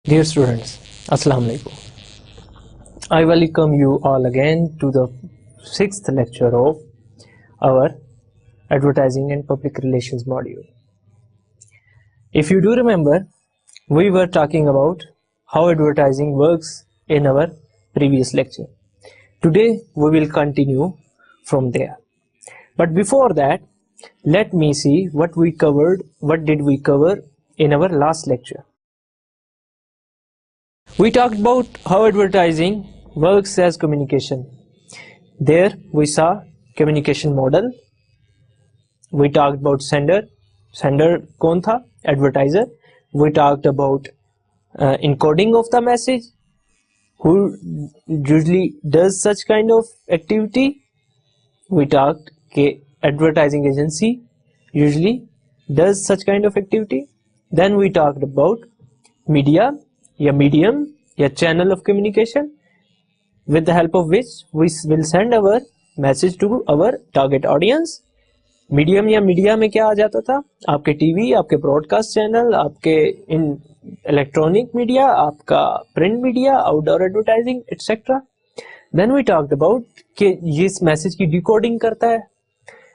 Dear students, Assalamu alaikum. I welcome you all again to the 6th lecture of our Advertising and Public Relations module. If you do remember, we were talking about how advertising works in our previous lecture. Today we will continue from there. But before that, let me see what did we cover in our last lecture. We talked about how advertising works as communication. There we saw communication model. We talked about sender कौन था? Advertiser. We talked about encoding of the message. Who usually does such kind of activity? We talked कि advertising agency usually does such kind of activity. Then we talked about media या medium या channel of communication with the help of which we will send our message to our target audience. Medium या media में क्या आ जाता था? आपके TV, आपके broadcast channel, आपके इन इलेक्ट्रॉनिक मीडिया, आपका print media, outdoor advertising etcetera. Then we talked about कि ये इस मैसेज की डिकोडिंग करता है,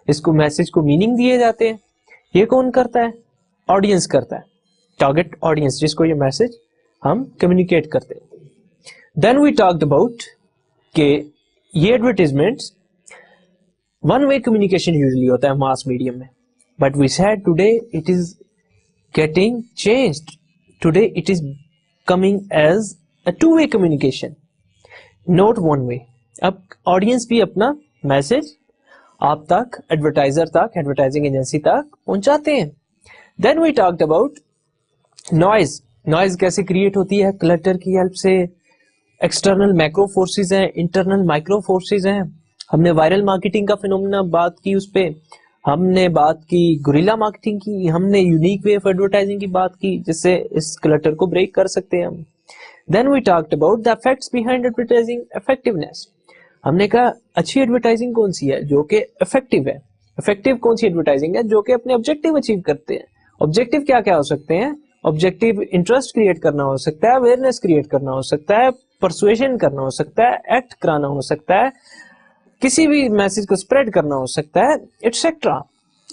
इसको मैसेज को मीनिंग दिए जाते हैं. ये कौन करता है? ऑडियंस करता है, टारगेट ऑडियंस जिसको ये मैसेज हम कम्युनिकेट करते हैं. देन वी टॉक्ड अबाउट कि ये advertisements one way communication usually होता है मास मीडियम में, but we said today it is getting changed. Today it is coming as a two way communication, not one way. अब audience भी अपना message आप तक, एडवर्टाइजर तक, एडवर्टाइजिंग एजेंसी तक पहुंचाते हैं. Then we talked about noise. Noise कैसे क्रिएट होती है? क्लटर की हेल्प से. एक्सटर्नल मैक्रो फोर्सेस हैं, इंटरनल माइक्रो फोर्सेस हैं. हमने वायरल मार्केटिंग का फिनोमेना बात की, उस पे हमने बात की गुरिल्ला मार्केटिंग की, हमने यूनिक वे ऑफ एडवर्टाइजिंग की बात की जिससे इस क्लटर को ब्रेक कर सकते हैं हम. Then we talked about the effects behind advertising effectiveness. हमने कहा अच्छी एडवर्टाइजिंग कौन सी है? जो कि इफेक्टिव है. इफेक्टिव कौन सी एडवर्टाइजिंग है? जो कि अपने ऑब्जेक्टिव अचीव करते हैं. ऑब्जेक्टिव क्या क्या हो सकते हैं? ऑब्जेक्टिव इंटरेस्ट क्रिएट करना हो सकता है, अवेयरनेस क्रिएट करना हो सकता है, परसुएशन करना हो सकता है, एक्ट कराना हो सकता है, किसी भी मैसेज को स्प्रेड करना हो सकता है, एटसेट्रा.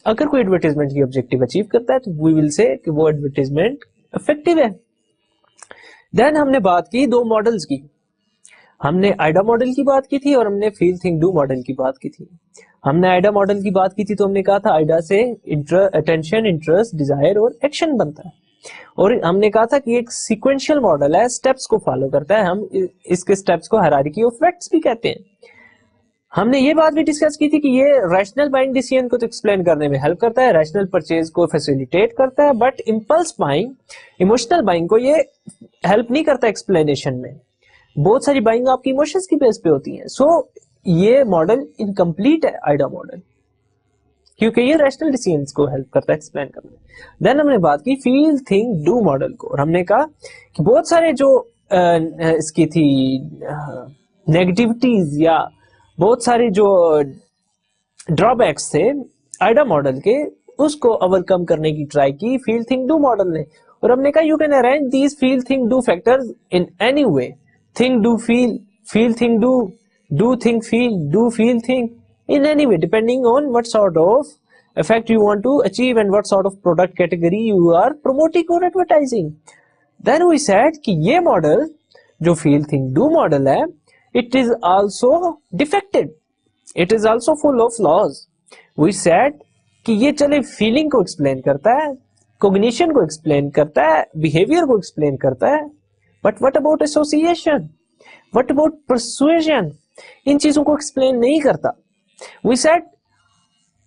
अगर कोई एडवर्टाइजमेंट की ऑब्जेक्टिव अचीव करता है तो वी विल से कि वो एडवर्टाइजमेंट इफेक्टिव है. देन हमने बात की दो मॉडल्स की. हमने आइडा मॉडल की बात की थी और हमने फील थिंक डू मॉडल की बात की थी. हमने आइडा मॉडल की बात की थी तो हमने कहा था आइडा से अटेंशन, इंटरेस्ट, डिजायर और एक्शन बनता है. और हमने कहा था कि एक सीक्वेंशियल मॉडल है, स्टेप्स को फॉलो करता है. हम इसके स्टेप्स को हायरार्की ऑफ फैक्ट्स भी कहते हैं. हमने ये बात भी डिस्कस की थी कि ये रैशनल बाइंग डिसीजन को तो एक्सप्लेन करने में हेल्प करता है, रैशनल परचेज को फैसिलिटेट करता है, but impulse buying, emotional buying को ये हेल्प नहीं करता एक्सप्लेनेशन में. बहुत सारी बाइंग आपकी इमोशंस की बेस पे होती हैं. सो ये मॉडल इनकम्प्लीट है आइडा मॉडल, क्योंकि ये रैशनल डिसीजंस को हेल्प करता है एक्सप्लेन करने में. देन हमने बात की फील थिंक डू मॉडल को, और हमने कहा कि बहुत सारे जो इसकी थी नेगेटिविटीज या बहुत सारे जो ड्रॉबैक्स थे आइडा मॉडल के, उसको ओवरकम करने की ट्राई की फील थिंक डू मॉडल ने. और हमने कहा you can arrange these feel think do factors in any way. Think do feel, feel think do think feel, do feel think, in any way depending on what sort of effect you want to achieve and what sort of product category you are promoting or advertising. Then we said कि ये model जो feel think do model है, it is also defective, it is also full of flaws. We said कि ये चले feeling को explain करता है, कोग्निशन को एक्सप्लेन करता है, बिहेवियर को एक्सप्लेन करता है, but what about association, what about persuasion, इन चीजों को एक्सप्लेन नहीं करता. We said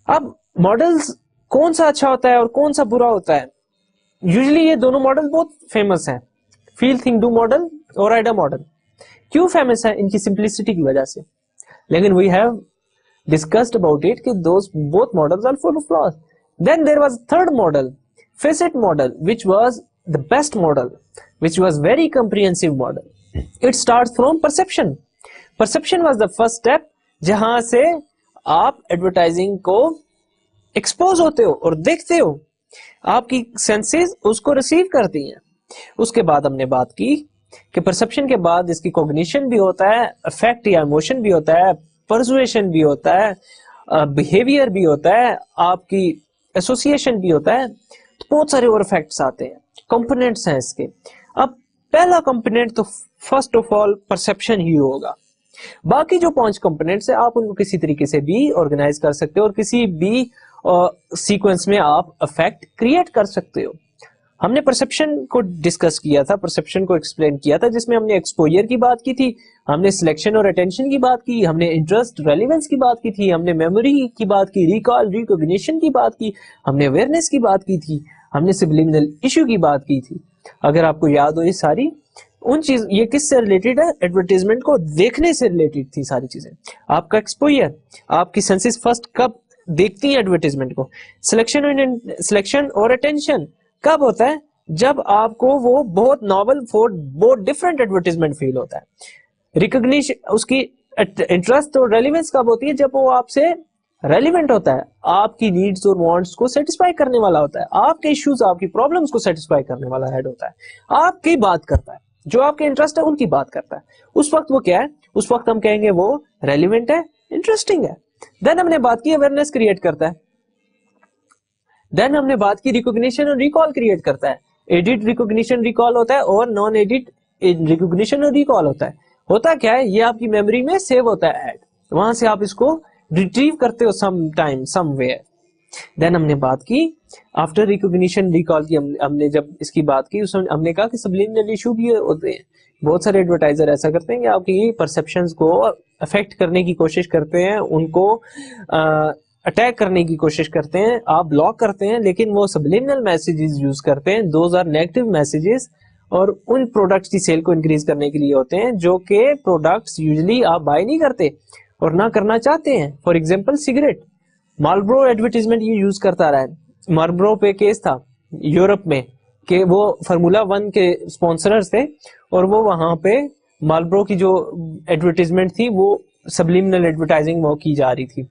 अब मॉडल्स कौन सा अच्छा होता है और कौन सा बुरा होता है? यूजुअली ये दोनों मॉडल बहुत फेमस हैं, फील थिंक डू मॉडल और आइडा मॉडल. क्यों फेमस है? इनकी सिंप्लिसिटी की वजह से. लेकिन we have discussed about it कि those both models are full of flaws. Then there was third model, facet model, which was the best model, which was very comprehensive model. It starts from perception. Perception was the first step जहां से आप advertising को expose होते हो और देखते हो, आपकी सेंसेस उसको रिसीव करती हैं. उसके बाद हमने बात की कि परसेप्शन के बाद इसकी कॉग्निशन भी होता है, अफेक्ट या इमोशन भी होता है, परसुएशन भी होता है, बिहेवियर भी होता है, आपकी एसोसिएशन भी होता है. तो बहुत सारे और इफेक्ट्स आते हैं, कंपोनेंट्स हैं इसके. अब पहला कंपोनेंट तो फर्स्ट ऑफ ऑल परसेप्शन ही होगा. बाकी जो 5 कंपोनेंट्स है आप उनको किसी तरीके से भी ऑर्गेनाइज कर सकते हो और किसी भी सीक्वेंस में आप इफेक्ट क्रिएट कर सकते हो. हमने परसेप्शन को डिस्कस किया था, परसेप्शन को एक्सप्लेन किया था, जिसमें हमने एक्सपोजर की बात की थी, हमने सिलेक्शन और अटेंशन की बात की, हमने इंटरेस्ट रेलेवेंस की बात की थी, हमने मेमोरी की बात की, रिकॉल रिकॉग्निशन की बात की, हमने अवेयरनेस की बात की थी, हमने सब्लिमिनल इशू की बात की थी. अगर आपको याद हो ये सारी उन चीज, ये किससे रिलेटेड है? एडवर्टाइजमेंट को देखने से रिलेटेड थी सारी चीजें. आपका एक्सपोजर, आपकी सेंसेस फर्स्ट कब देखती हैं एडवर्टाइजमेंट को. सिलेक्शन और अटेंशन कब होता है? जब आपको वो बहुत नॉवल, बहुत डिफरेंट एडवर्टाइजमेंट फील होता है. रिकॉग्निशन, उसकी इंटरेस्ट और रेलेवेंस कब होती है? जब वो आपसे रेलिवेंट होता है, आपकी नीड्स और वांट्स को सेटिस्फाई करने वाला होता है, आपके इश्यूज, आपकी प्रॉब्लम्स को सेटिस्फाई करने वाला हेड होता है, आपकी बात करता है, जो आपके इंटरेस्ट है उनकी बात करता है. उस वक्त वो क्या है? उस वक्त हम कहेंगे वो रेलिवेंट है, इंटरेस्टिंग है. देन हमने बात की अवेयरनेस क्रिएट करता है. देन हमने बात की रिकॉग्निशन और रिकॉल क्रिएट करता है. एडिट रिकॉग्निशन रिकॉल होता है और नॉन एडिट रिकॉग्निशन और रिकॉल होता है. होता क्या है? ये आपकी मेमोरी में सेव होता है ऐड, वहां से आप इसको रिट्रीव करते हो सम टाइम समवेयर. देन हमने बात की आफ्टर रिकॉग्निशन रिकॉल की. हमने जब इसकी बात की उसमें हमने कहा कि सब्लिमिनल इशू भी होते हैं. बहुत सारे एडवर्टाइजर ऐसा करते हैं कि आपकी परसेप्शंस को अफेक्ट करने की कोशिश करते हैं, उनको अटैक करने की कोशिश करते हैं, आप ब्लॉक करते हैं, लेकिन वो सब्लिमिनल मैसेजेस यूज करते हैं. दोज आर नेगेटिव मैसेजेस और उन प्रोडक्ट्स की सेल को इंक्रीज करने के लिए होते हैं, जो कि प्रोडक्ट्स यूजुअली आप बाय नहीं करते और ना करना चाहते हैं. For example cigarette, Marlboro advertisement ये यूज करता रहा है. मार्लबोरो पे केस था यूरोप में कि वो फार्मूला 1 के स्पॉन्सरर्स थे और वो वहां पे मार्लबोरो की जो एडवर्टाइजमेंट थी वो सब्लिमिनल एडवर्टाइजिंग वो की जा रही थी.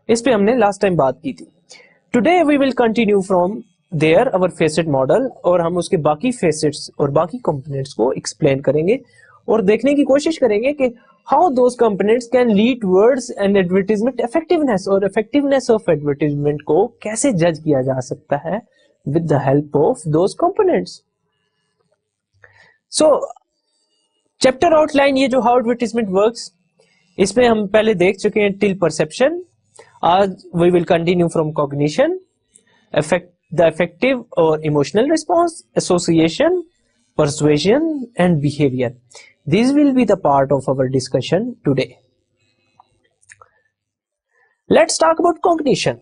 इस पे हमने लास्ट टाइम बात की थी. Today we will continue from there our facet model और हम उसके बाकी फेसेट्स और बाकी कंपोनेंट्स को एक्सप्लेन करेंगे और देखने की कोशिश करेंगे कि how those components can lead towards an advertisement effectiveness, और इफेक्टिवनेस ऑफ एडवर्टाइजमेंट को कैसे जज किया जा सकता है with the help of those components. So chapter outline, ये जो हाउ एडवर्टाइजमेंट वर्क्स, इसमें हम पहले देख चुके हैं टिल परसेप्शन. आज we will continue from cognition, the affective और emotional response, association, persuasion and behavior. These will be the part of our discussion today. Let's talk about cognition.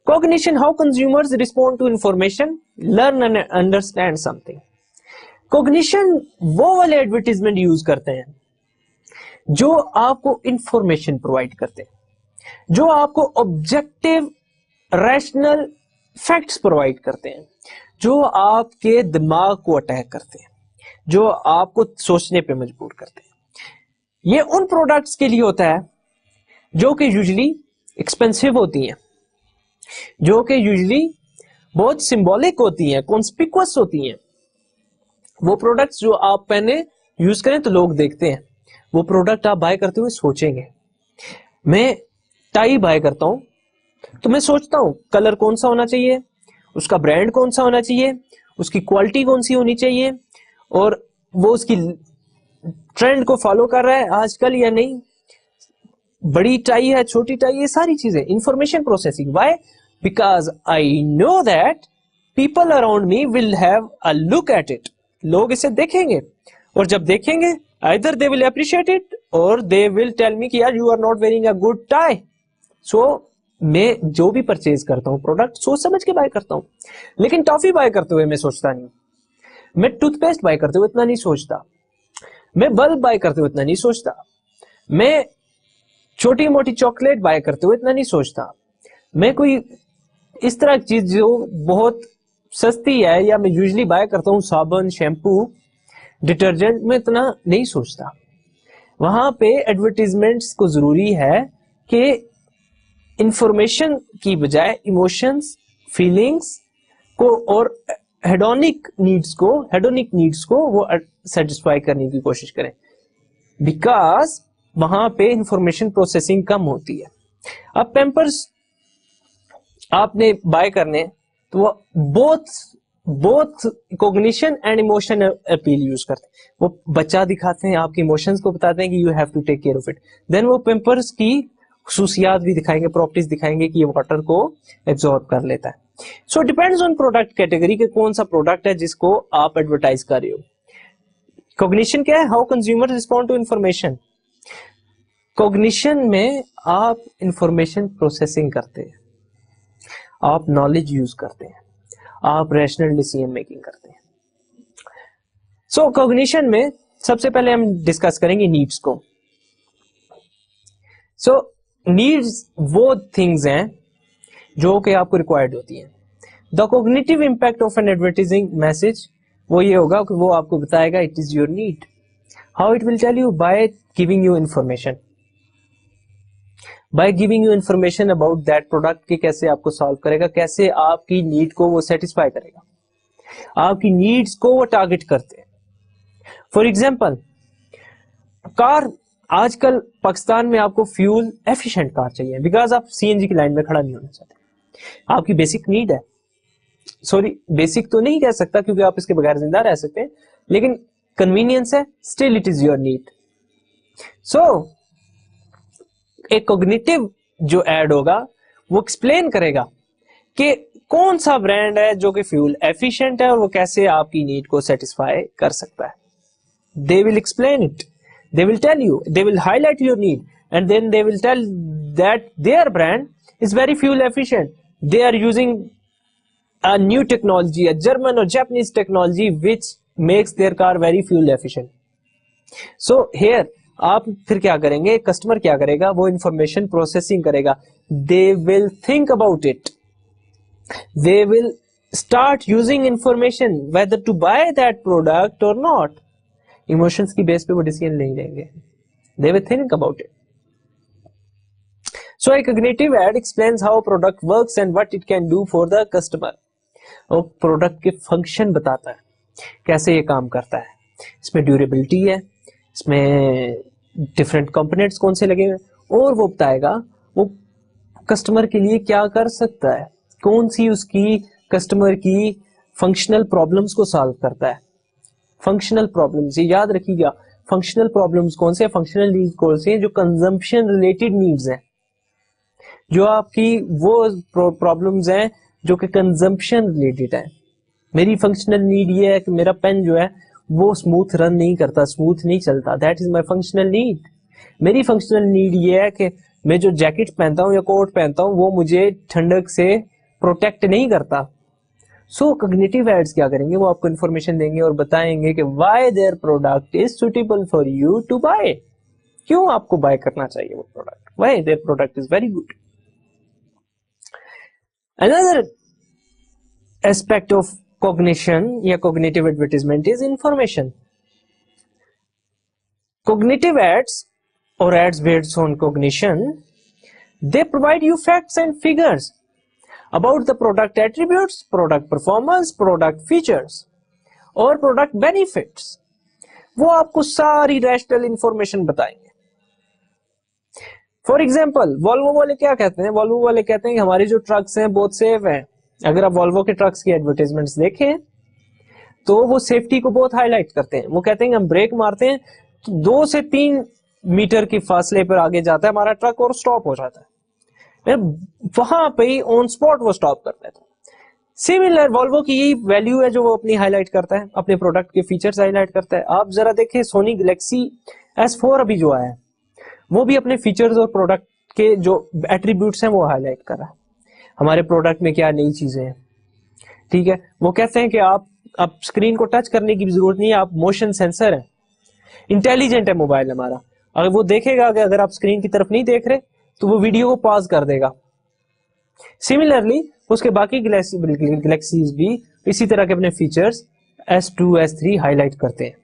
Cognition, how consumers respond to information, learn and understand something. Cognition वो वाले advertisement use करते हैं जो आपको information provide करते हैं, जो आपको ऑब्जेक्टिव रैशनल फैक्ट्स प्रोवाइड करते हैं, जो आपके दिमाग को अटैक करते हैं, जो आपको सोचने पे मजबूर करते हैं. ये उन प्रोडक्ट्स के लिए होता है जो कि यूजुअली एक्सपेंसिव होती हैं, जो कि यूजुअली बहुत सिंबॉलिक होती हैं, कॉन्स्पिक्वस होती हैं. वो प्रोडक्ट्स जो आप पहने यूज करें तो लोग देखते हैं, वो प्रोडक्ट आप बाय करते हुए सोचेंगे. मैं टाई बाय करता हूं तो मैं सोचता हूं कलर कौन सा होना चाहिए, उसका ब्रांड कौन सा होना चाहिए, उसकी क्वालिटी कौन सी होनी चाहिए, और वो उसकी ट्रेंड को फॉलो कर रहा है आजकल या नहीं, बड़ी टाई है, छोटी टाई, ये सारी चीजें information processing. Why? Because I know that people around me will have a look at it. लोग इसे देखेंगे और जब देखेंगे either they will appreciate it और दे विल टेल मी कि यार you are not wearing a good tie. So मैं जो भी परचेज करता हूँ प्रोडक्ट सोच समझ के बाय करता हूँ. लेकिन टॉफी बाय करते हुए मैं सोचता नहीं, मैं टूथपेस्ट बाय करते हुए इतना नहीं सोचता, मैं बल्ब बाय करते हुए इतना नहीं सोचता, मैं छोटी मोटी चॉकलेट बाय करते हुए इतना नहीं सोचता। मैं कोई इस तरह की चीज जो बहुत सस्ती है या मैं यूजुअली बाय करता हूँ, साबुन, शैम्पू, डिटर्जेंट, में इतना नहीं सोचता। वहां पे एडवर्टीजमेंट्स को जरूरी है कि इंफॉर्मेशन की बजाय इमोशंस, फीलिंग्स को और हेडोनिक नीड्स को वो सेटिस्फाई करने की कोशिश करें, बिकॉज वहां पे इंफॉर्मेशन प्रोसेसिंग कम होती है। अब पैम्पर्स आपने बाय करने तो वो both cognition and emotion appeal use करते हैं। वो बच्चा दिखाते हैं, आपके इमोशंस को बताते हैं कि you have to take care of it. Then वो पैम्पर्स की खुसूसियात भी दिखाएंगे, प्रॉपर्टीज दिखाएंगे कि ये वाटर को एब्जॉर्ब कर लेता है। So depends on product category के कौन सा प्रोडक्ट है जिसको आप एडवर्टाइज कर रहे हो। कॉग्निशन क्या है? How consumer respond to information. Cognition में आप इंफॉर्मेशन प्रोसेसिंग करते हैं, आप नॉलेज यूज करते हैं, आप रैशनल डिसीजन मेकिंग करते हैं। सो कॉग्निशन में सबसे पहले हम डिस्कस करेंगे नीड्स को। सो नीड्स वो थिंग्स हैं जो कि आपको रिक्वायर्ड होती हैं। The cognitive impact of an advertising message वो ये होगा कि वो आपको बताएगा it is your need. How it will tell you? By giving you information, by giving you information about that product के कैसे आपको सॉल्व करेगा, कैसे आपकी नीड को वो सेटिस्फाई करेगा, आपकी नीड्स को वो टारगेट करते हैं। फॉर एग्जाम्पल कार, आजकल पाकिस्तान में आपको फ्यूल एफिशिएंट कार चाहिए बिकॉज आप सीएनजी की लाइन में खड़ा नहीं होना चाहते। आपकी बेसिक नीड है, सॉरी बेसिक तो नहीं कह सकता क्योंकि आप इसके बगैर जिंदा रह सकते हैं, लेकिन कन्वीनियंस है, still it is your need. So एक कॉग्निटिव जो एड होगा वो एक्सप्लेन करेगा कि कौन सा ब्रांड है जो कि फ्यूल एफिशिएंट है और वो कैसे आपकी नीड को सेटिस्फाई कर सकता है। They will explain it, they will tell you, they will highlight your need, and then they will tell that their brand is very fuel efficient. They are using a new technology, a German or Japanese technology which makes their car very fuel efficient. So here आप फिर क्या करेंगे, customer क्या करेगा, वो information processing करेगा। They will think about it, they will start using information whether to buy that product or not. Emotions की base पे वो डिसीजन नहीं लेंगे, they will think about it. So a cognitive ad explains how product works and what it can do for the customer. वो product के function बताता है, कैसे ये काम करता है, इसमें ड्यूरेबिलिटी है, इसमें डिफरेंट कंपोनेंट्स कौन से लगे हुए, और वो बताएगा वो कस्टमर के लिए क्या कर सकता है, कौन सी उसकी कस्टमर की फंक्शनल प्रॉब्लम्स को सॉल्व करता है। फंक्शनल प्रॉब्लम्स, ये याद रखिएगा, फंक्शनल प्रॉब्लम्स कौन से, फंक्शनल नीड्स कौन से हैं, जो कंजम्पशन रिलेटेड नीड्स हैं, जो आपकी वो प्रॉब्लम्स हैं जो कि कंजम्पशन रिलेटेड है। मेरी फंक्शनल नीड ये है कि मेरा पेन जो है वो स्मूथ रन नहीं करता, स्मूथ नहीं चलता, that is my functional need. मेरी फंक्शनल नीड ये है कि मैं जो जैकेट पहनता हूँ या कोट पहनता हूँ वो मुझे ठंडक से प्रोटेक्ट नहीं करता। सो कॉग्निटिव एड्स क्या करेंगे, वो आपको इन्फॉर्मेशन देंगे और बताएंगे कि why their product is suitable for you to buy, क्यों आपको बाय करना चाहिए वो product, why their product is very good. Another aspect of cognition या cognitive advertisement is information. Cognitive ads और ads based on cognition, they provide you facts and figures about the product attributes, product performance, product features और product benefits। वो आपको सारी rational information बताएंगे। For example Volvo वाले क्या कहते हैं, वॉल्वो वाले कहते हैं कि हमारी जो ट्रक्स हैं बहुत सेफ हैं। अगर आप वॉल्वो के ट्रक्स की एडवर्टाइजमेंट्स देखें तो वो सेफ्टी को बहुत हाईलाइट करते हैं। वो कहते हैं कि हम ब्रेक मारते हैं तो 2 से 3 मीटर की फासले पर आगे जाता है हमारा ट्रक और स्टॉप हो जाता है, वहां पे ही ऑन स्पॉट वो स्टॉप कर देता है। सिमिलर वॉल्वो की यही वैल्यू है जो वो अपनी हाईलाइट करता है, अपने प्रोडक्ट के फीचर्स हाईलाइट करता है। आप जरा देखें सोनी गैलेक्सी S4 अभी जो आया है वो भी अपने फीचर्स और प्रोडक्ट के जो एट्रीब्यूट्स हैं वो हाईलाइट कर रहा है, हमारे प्रोडक्ट में क्या नई चीजें हैं। ठीक है, वो कहते हैं कि आप स्क्रीन को टच करने की भी जरूरत नहीं है, आप मोशन सेंसर है, इंटेलिजेंट है मोबाइल हमारा, अगर वो देखेगा कि अगर आप स्क्रीन की तरफ नहीं देख रहे तो वो वीडियो को पॉज कर देगा। सिमिलरली उसके बाकी गैलेक्सीज भी इसी तरह के अपने फीचर्स S2 S3 हाईलाइट करते हैं।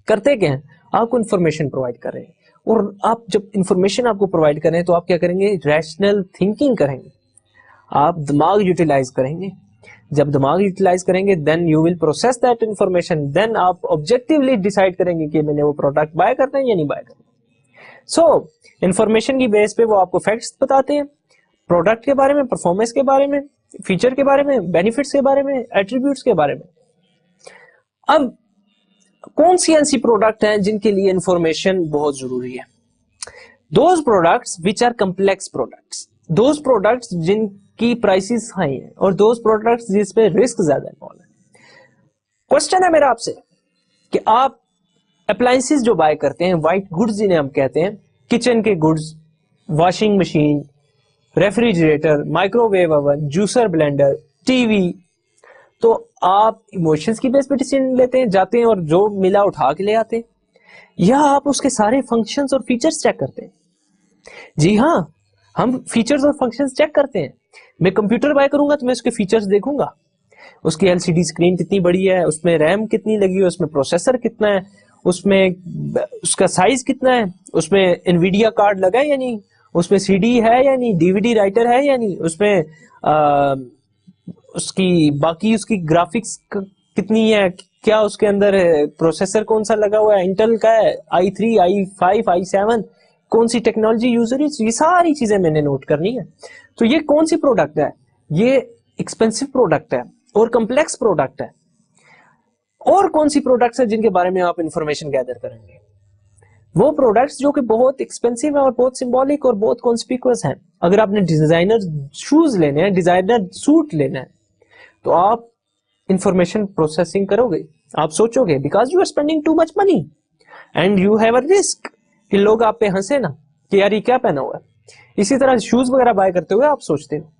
करते क्या है, आपको इंफॉर्मेशन प्रोवाइड कर रहे हैं, और आप जब इंफॉर्मेशन आपको प्रोवाइड कर रहे हैं तो आप क्या करेंगे, रैशनल थिंकिंग करेंगे, आप दिमाग यूटिलाइज करेंगे। जब दिमाग यूटिलाइज करेंगे then you will process that information, then आप ऑब्जेक्टिवली डिसाइड करेंगे कि मैंने वो प्रोडक्ट बाय करना है या नहीं बाय करना। सो इंफॉर्मेशन की बेस पे वो आपको फैक्ट्स बताते हैं प्रोडक्ट के बारे में, परफॉर्मेंस के बारे में, फीचर के बारे में, बेनिफिट्स के बारे में, एट्रीब्यूट्स के बारे में। अब कौन सी ऐसी प्रोडक्ट हैं जिनके लिए इंफॉर्मेशन बहुत जरूरी है? Those products which are complex products, those products जिनकी प्राइसेस हाई हैं, और दोज प्रोडक्ट्स जिसपे रिस्क ज्यादा इन्वॉल्व है। क्वेश्चन है मेरा आपसे कि आप अप्लायंसेस जो बाय करते हैं, व्हाइट गुड्स जिन्हें हम कहते हैं, किचन के goods, washing machine, refrigerator, microwave oven, juicer blender, TV, तो आप इमोशंस की बेस पे डिसीजन लेते हैं, जाते हैं और जो मिला उठा के ले आते हैं, या आप उसके सारे फंक्शंस और फीचर्स चेक करते हैं? जी हाँ, हम फीचर्स और फंक्शंस चेक करते हैं। मैं कंप्यूटर बाय करूंगा तो मैं उसके फीचर्स देखूंगा, उसकी एलसीडी स्क्रीन कितनी बड़ी है, उसमें रैम कितनी लगी है, उसमें प्रोसेसर कितना है, उसमें उसका साइज कितना है, उसमें एनवीडिया कार्ड लगा है या नहीं, उसमें सीडी है या नहीं, डीवीडी राइटर है या नहीं, उसमें उसकी बाकी उसकी ग्राफिक्स कितनी है, क्या उसके अंदर है, प्रोसेसर कौन सा लगा हुआ है, इंटेल का है, i3, i5, i7, कौन सी टेक्नोलॉजी यूजर है, ये सारी चीजें मैंने नोट करनी है। तो ये कौन सी प्रोडक्ट है, ये एक्सपेंसिव प्रोडक्ट है और कम्प्लेक्स प्रोडक्ट है, और कौन सी प्रोडक्ट्स है जिनके बारे में आप इंफॉर्मेशन गैदर करेंगे? वो प्रोडक्ट्स जो कि बहुत एक्सपेंसिव है और बहुत सिंबॉलिक और बहुत कॉन्स्पिकुअस हैं। अगर आपने डिजाइनर शूज लेने हैं, डिजाइनर सूट लेना है, तो आप इंफॉर्मेशन प्रोसेसिंग करोगे, आप सोचोगे, because you are spending too much money and you have a risk कि लोग आप पे हंसे ना कि यार ये क्या पहना हुआ है। इसी तरह शूज वगैरह बाय करते हुए आप सोचते हो,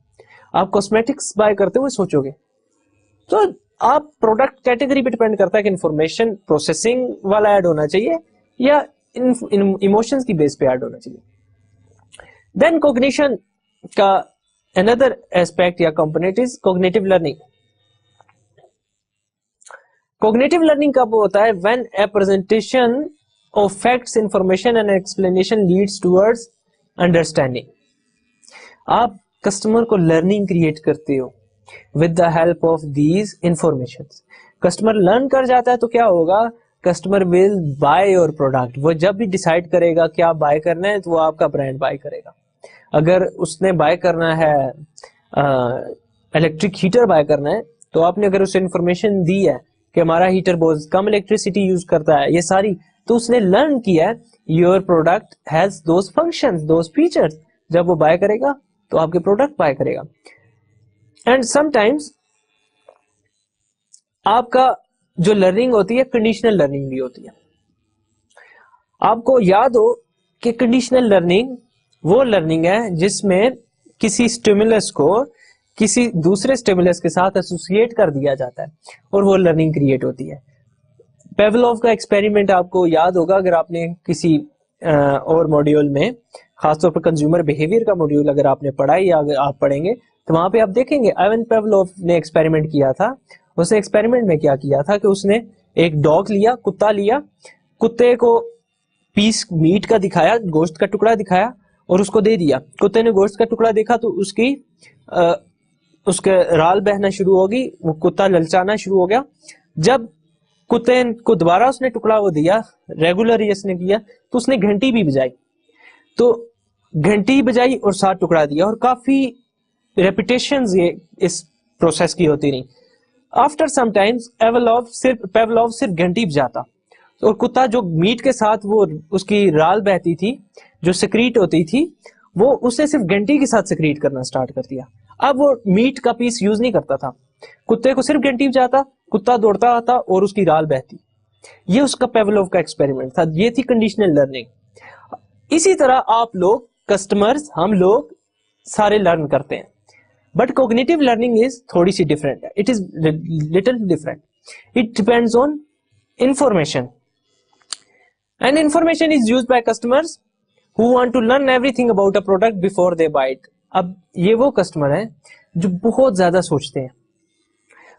आप कॉस्मेटिक्स बाय करते हुए सोचोगे। तो आप प्रोडक्ट कैटेगरी पे डिपेंड करता है कि इंफॉर्मेशन प्रोसेसिंग वाला ऐड होना चाहिए या इमोशंस की बेस पे ऐड होना चाहिए। देन कॉग्निशन का अनदर एस्पेक्ट या component is cognitive learning. Cognitive learning कब होता है? When a presentation of facts, information and explanation leads towards understanding. आप कस्टमर को लर्निंग क्रिएट करते हो with the help of these informations. Customer learn कर जाता है तो क्या होगा, customer will buy your product. वो जब भी डिसाइड करेगा क्या बाय करना है तो वो आपका ब्रांड बाय करेगा। अगर उसने बाय करना है इलेक्ट्रिक हीटर बाय करना है, तो आपने अगर उसे इंफॉर्मेशन दी है कि हमारा हीटर बहुत कम इलेक्ट्रिसिटी यूज करता है, ये सारी, तो उसने लर्न किया है your product has those functions, those features. जब वो बाय करेगा तो आपके प्रोडक्ट बाय करेगा। एंड समटाइम्स आपका जो लर्निंग होती है कंडीशनल लर्निंग भी होती है। आपको याद हो कि कंडीशनल लर्निंग वो लर्निंग है जिसमें किसी स्टिमुलस को किसी दूसरे स्टिमुलस के साथ एसोसिएट कर दिया जाता है और वो लर्निंग क्रिएट होती है। पेवलोव का एक्सपेरिमेंट आपको याद होगा, अगर आपने किसी और मॉड्यूल में, खासतौर पर कंज्यूमर बिहेवियर का मॉड्यूल अगर आपने पढ़ा या अगर आप पढ़ेंगे तो वहां पे आप देखेंगे इवान पेवलोव ने एक्सपेरिमेंट किया था। उसने एक्सपेरिमेंट में क्या किया था कि उसने एक डॉग लिया, कुत्ता लिया, कुत्ते को पीस मीट का दिखाया, गोश्त का टुकड़ा दिखाया और उसको दे दिया। कुत्ते ने गोश्त का टुकड़ा देखा तो उसके राल बहना शुरू होगी, वो कुत्ता ललचाना शुरू हो गया। जब कुत्ते को दोबारा उसने टुकड़ा वो दिया, रेगुलर इसने किया, तो उसने घंटी भी बजाई, तो घंटी बजाई और साथ टुकड़ा दिया, और काफी रेपिटेशंस ये इस प्रोसेस की होती रही। आफ्टर सम टाइम्स पेवलोव सिर्फ घंटी बजाता और कुत्ता जो मीट के साथ वो उसकी राल बहती थी, जो सिक्रीट होती थी, वो उसे सिर्फ घंटी के साथ सिक्रीट करना स्टार्ट कर दिया। अब वो मीट का पीस यूज नहीं करता था, कुत्ते को सिर्फ घंटी बजाता, कुत्ता दौड़ता आता और उसकी राल बहती। ये उसका पेवलोव का एक्सपेरिमेंट था, ये थी कंडीशनल लर्निंग। इसी तरह आप लोग कस्टमर्स, हम लोग सारे लर्न करते हैं, बट कॉग्निटिव लर्निंग इज थोड़ी सी डिफरेंट है। It is little different, it depends on information and information is used by customers who want to learn everything about a product before they buy it. अब ये वो customer है जो बहुत ज्यादा सोचते हैं।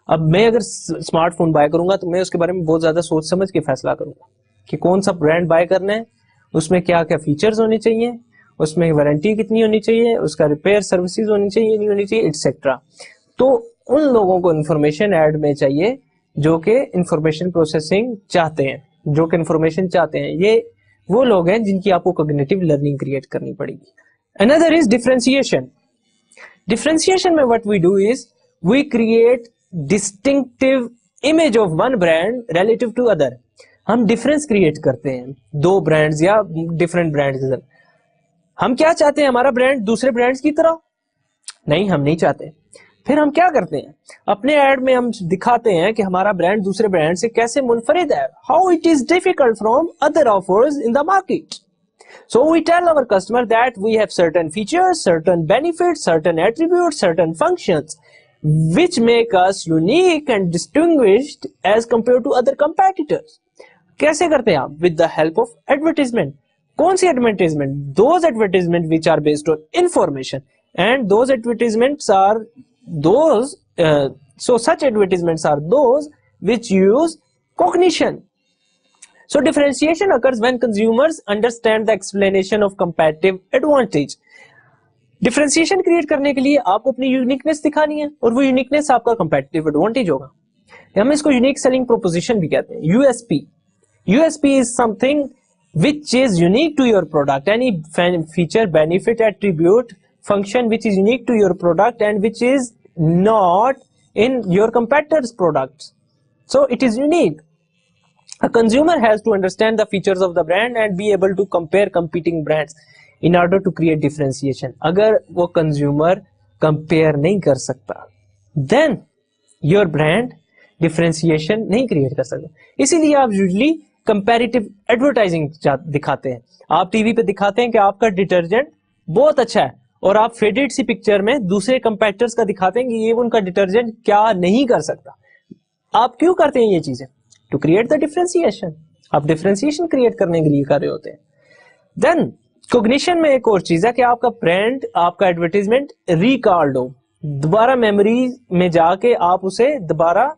अब मैं अगर स्मार्टफोन बाय करूंगा तो मैं उसके बारे में बहुत ज्यादा सोच समझ के फैसला करूंगा कि कौन सा ब्रांड बाय करना है, उसमें क्या क्या फीचर्स होने चाहिए, उसमें वारंटी कितनी होनी चाहिए, उसका रिपेयर सर्विसेज होनी चाहिए नहीं होनी चाहिए, एटसेट्रा। तो उन लोगों को इंफॉर्मेशन ऐड में चाहिए जो कि इंफॉर्मेशन प्रोसेसिंग चाहते हैं, जो कि इंफॉर्मेशन चाहते हैं। ये वो लोग हैं जिनकी आपको कॉग्निटिव लर्निंग क्रिएट करनी पड़ेगी। Another is differentiation. डिफरेंशिएशन में what we do is we create distinctive image of one brand relative to other. हम डिफरेंस क्रिएट करते हैं दो ब्रांड्स या डिफरेंट ब्रांड्स। हम क्या चाहते हैं, हमारा ब्रांड दूसरे ब्रांड्स की तरह? नहीं, हम नहीं चाहते। फिर हम क्या करते हैं, अपने ऐड में हम दिखाते हैं कि हमारा ब्रांड दूसरे ब्रांड से कैसे मुनफरिद है, how it is difficult from other offers in the market. So we tell our customer that we have certain features, certain benefits, certain attributes, certain functions which make us unique and distinguished as compared to other competitors. कैसे करते हैं आप? With the help of advertisement. कौन सी advertisement? Those advertisement which are based on information, and those advertisements are those so such advertisements are those which use cognition. So differentiation occurs when consumers understand the explanation of competitive advantage. Differentiation create करने के लिए आपको अपनी uniqueness दिखानी है और वो uniqueness आपका कंपेटिटिव एडवांटेज होगा। हम इसको यूनिक सेलिंग प्रोपोजिशन भी कहते हैं, USP. USP is something which is unique to your product, any feature, benefit, attribute, function which is unique to your product and which is not in your competitors' products. So it is unique. A consumer has to understand the features of the brand and be able to compare competing brands in order to create differentiation. अगर वो consumer compare नहीं कर सकता, then your brand differentiation नहीं create कर सकता। इसीलिए आप usually कंपैरेटिव एडवर्टाइजिंग दिखाते हैं। आप टीवी पे दिखाते हैं कि आपका डिटर्जेंट बहुत अच्छा है और आप फेडेड सी पिक्चर में दूसरे कंपैटिटर्स का दिखाते हैं कि ये उनका डिटर्जेंट क्या नहीं कर सकता। आप क्यों करते हैं ये चीजें? To create the differentiation. आप डिफरेंशिएशन क्रिएट करने के लिए कर रहे होते हैं। देन कॉग्निशन में एक और चीज है कि आपका ब्रांड, आपका एडवर्टाइजमेंट रिकॉल्ड हो, दोबारा मेमोरी में जाके आप उसे दोबारा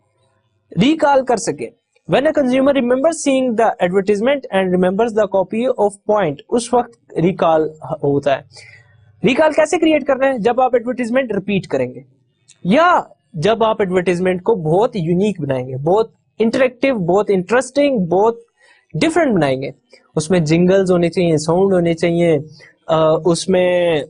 रिकॉल कर सके। When a consumer remembers seeing the advertisement and remembers the copy of point, उस वक्त रिकॉल होता है। रिकॉल कैसे क्रिएट करना है? जब आप एडवर्टाइजमेंट रिपीट करेंगे या जब आप एडवर्टाइजमेंट को बहुत यूनिक बनाएंगे, बहुत इंटरेक्टिव, बहुत इंटरेस्टिंग, बहुत डिफरेंट बनाएंगे। उसमें जिंगल्स होने चाहिए, साउंड होने चाहिए, उसमें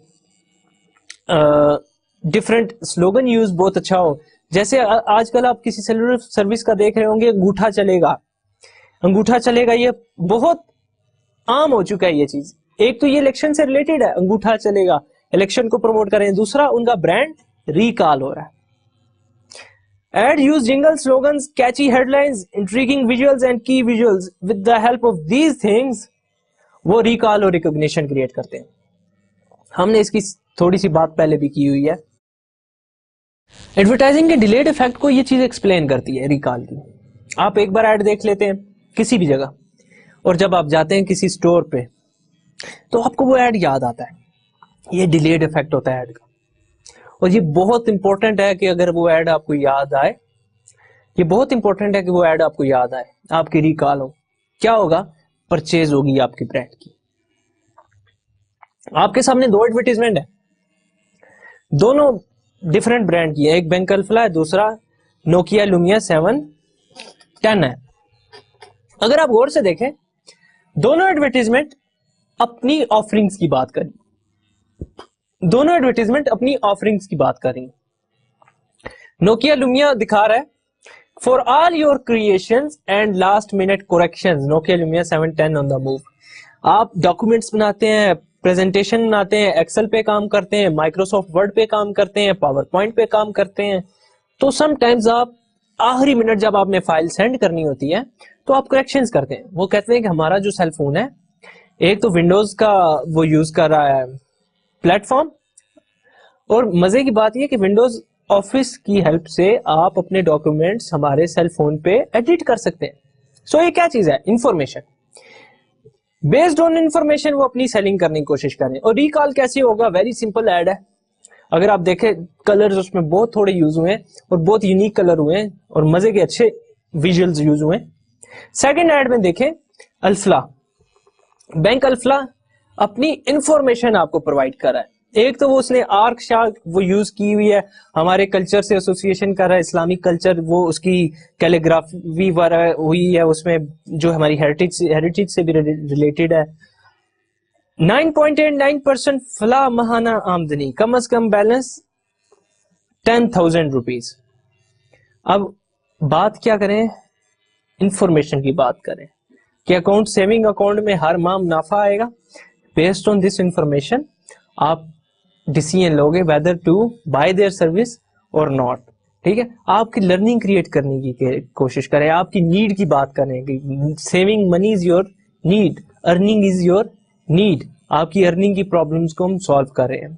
डिफरेंट स्लोगन यूज बहुत अच्छा हो। जैसे आजकल आप किसी सेलुलर सर्विस का देख रहे होंगे, अंगूठा चलेगा, अंगूठा चलेगा, ये बहुत आम हो चुका है ये चीज। एक तो ये इलेक्शन से रिलेटेड है, अंगूठा चलेगा, इलेक्शन को प्रमोट करें। दूसरा, उनका ब्रांड रिकॉल हो रहा है। Ad use jingle, slogans, catchy headlines, intriguing visuals and key visuals. With the help of these things वो रिकॉल और रिकॉग्निशन क्रिएट करते हैं। हमने इसकी थोड़ी सी बात पहले भी की हुई है। एडवर्टाइजिंग के डिलेड इफेक्ट को ये चीज एक्सप्लेन करती है रिकॉल की। आप एक बार ऐड देख लेते हैं किसी भी जगह और जब आप जाते हैं किसी स्टोर पे तो आपको वो ऐड याद आता है। ये डिलेड इफेक्ट होता है ऐड का, और ये बहुत इंपॉर्टेंट है कि अगर वो ऐड आपको याद आए, ये बहुत इंपॉर्टेंट है कि वो ऐड आपको याद आए, आपकी रिकॉल हो। क्या होगा? परचेज होगी आपकी ब्रांड की। आपके सामने दो एडवर्टाइजमेंट है, दोनों डिफरेंट ब्रांड की है। एक बैंक अल्फा है, दूसरा नोकिया लुमिया 710 है। अगर आप गौर से देखें, दोनों एडवर्टाइजमेंट अपनी ऑफरिंग्स की बात करें, दोनों एडवर्टाइजमेंट अपनी ऑफरिंग्स की बात करें। नोकिया लुमिया दिखा रहा है for all your creations and last minute corrections, Nokia Lumia 710 on the move. आप डॉक्यूमेंट्स बनाते हैं, प्रेजेंटेशन बनाते हैं, एक्सेल पे काम करते हैं, माइक्रोसॉफ्ट वर्ड पे काम करते हैं, पावर पॉइंट पे काम करते हैं, तो समटाइम्स आप आखिरी मिनट जब आपने फाइल सेंड करनी होती है तो आप करेक्शंस करते हैं। वो कहते हैं कि हमारा जो सेल फोन है, एक तो विंडोज का वो यूज कर रहा है प्लेटफॉर्म, और मजे की बात यह कि विंडोज ऑफिस की हेल्प से आप अपने डॉक्यूमेंट्स हमारे सेल फोन पे एडिट कर सकते हैं। सो ये क्या चीज है? इंफॉर्मेशन। बेस्ड ऑन इंफॉर्मेशन वो अपनी सेलिंग करने की कोशिश करें। और रिकॉल कैसे होगा? वेरी सिंपल ऐड है। अगर आप देखें कलर्स उसमें बहुत थोड़े यूज हुए हैं और बहुत यूनिक कलर हुए हैं और मजे के अच्छे विजुअल्स यूज हुए हैं। सेकंड ऐड में देखें अल्फला, बैंक अल्फला अपनी इंफॉर्मेशन आपको प्रोवाइड कर रहा है। एक तो वो उसने आर्क शार्क वो यूज की हुई है, हमारे कल्चर से एसोसिएशन कर रहा है, इस्लामिक कल्चर, वो उसकी कैलीग्राफी हुई है उसमें जो हमारी हेरिटेज से भी रिलेटेड है। 9.89% फला महाना आमदनी, कम अज कम बैलेंस 10,000 रुपीज। अब बात क्या करें? इंफॉर्मेशन की बात करें कि अकाउंट सेविंग अकाउंट में हर माह मुनाफा आएगा। बेस्ड ऑन दिस इंफॉर्मेशन आप डिसीजन लोगे whether to buy their service और नॉट। ठीक है, आपकी लर्निंग क्रिएट करने की कोशिश करें, आपकी नीड की बात करें कि saving money is your need, earning is your need. आपकी अर्निंग की प्रॉब्लम्स को हम सॉल्व कर रहे हैं।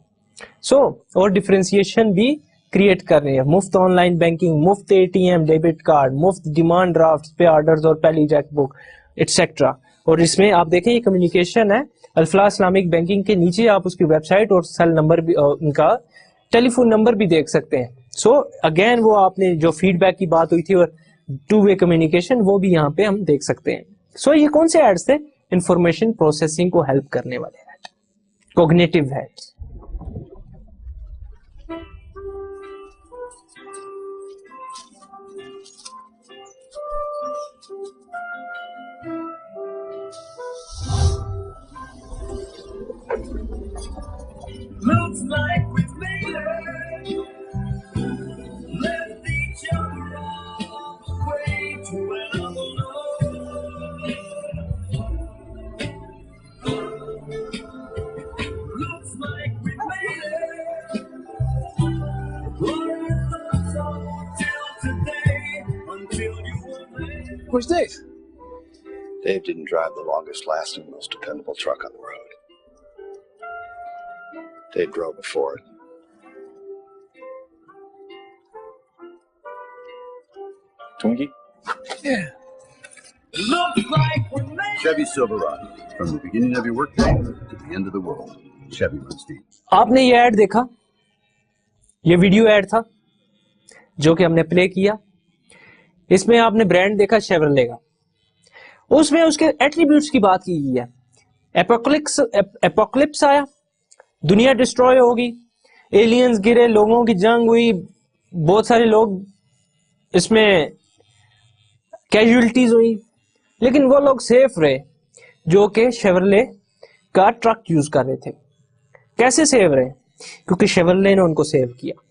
और डिफरेंशिएशन भी क्रिएट कर रहे हैं। मुफ्त ऑनलाइन बैंकिंग, मुफ्त एटीएम, डेबिट कार्ड, मुफ्त डिमांड ड्राफ्ट पे ऑर्डर्स और पहली चेकबुक एटसेट्रा। और इसमें आप देखें ये कम्युनिकेशन है। अल्फला इस्लामिक बैंकिंग के नीचे आप उसकी वेबसाइट और सेल नंबर भी, उनका टेलीफोन नंबर भी देख सकते हैं। अगेन वो आपने जो फीडबैक की बात हुई थी और टू वे कम्युनिकेशन वो भी यहाँ पे हम देख सकते हैं। ये कौन से एड्स थे? इंफॉर्मेशन प्रोसेसिंग को हेल्प करने वाले ad, cognitive ads. Looks like we've made it. Left each other on the way to another love. Looks like we've made it. What you thought so till today, until you were there. Where's Dave? Dave didn't drive the longest lasting, most dependable truck on the road. Dave drove before it. Twinkie? Yeah. Looks like we're made it. Chevy Silverado. From the beginning of your workday to the end of the world. Chevy runs deep. आपने ये add देखा? ये video add था जो कि हमने play किया। इसमें आपने ब्रांड देखा शेवरले का, उसमें उसके एट्रीब्यूट्स की बात की गई है। एपोक्लिप्स आया, दुनिया डिस्ट्रॉय होगी, एलियंस गिरे, लोगों की जंग हुई, बहुत सारे लोग इसमें कैजुअलिटीज हुई, लेकिन वो लोग सेफ रहे जो कि शेवरले का ट्रक यूज कर रहे थे। कैसे सेव रहे? क्योंकि शेवरले ने उनको सेव किया।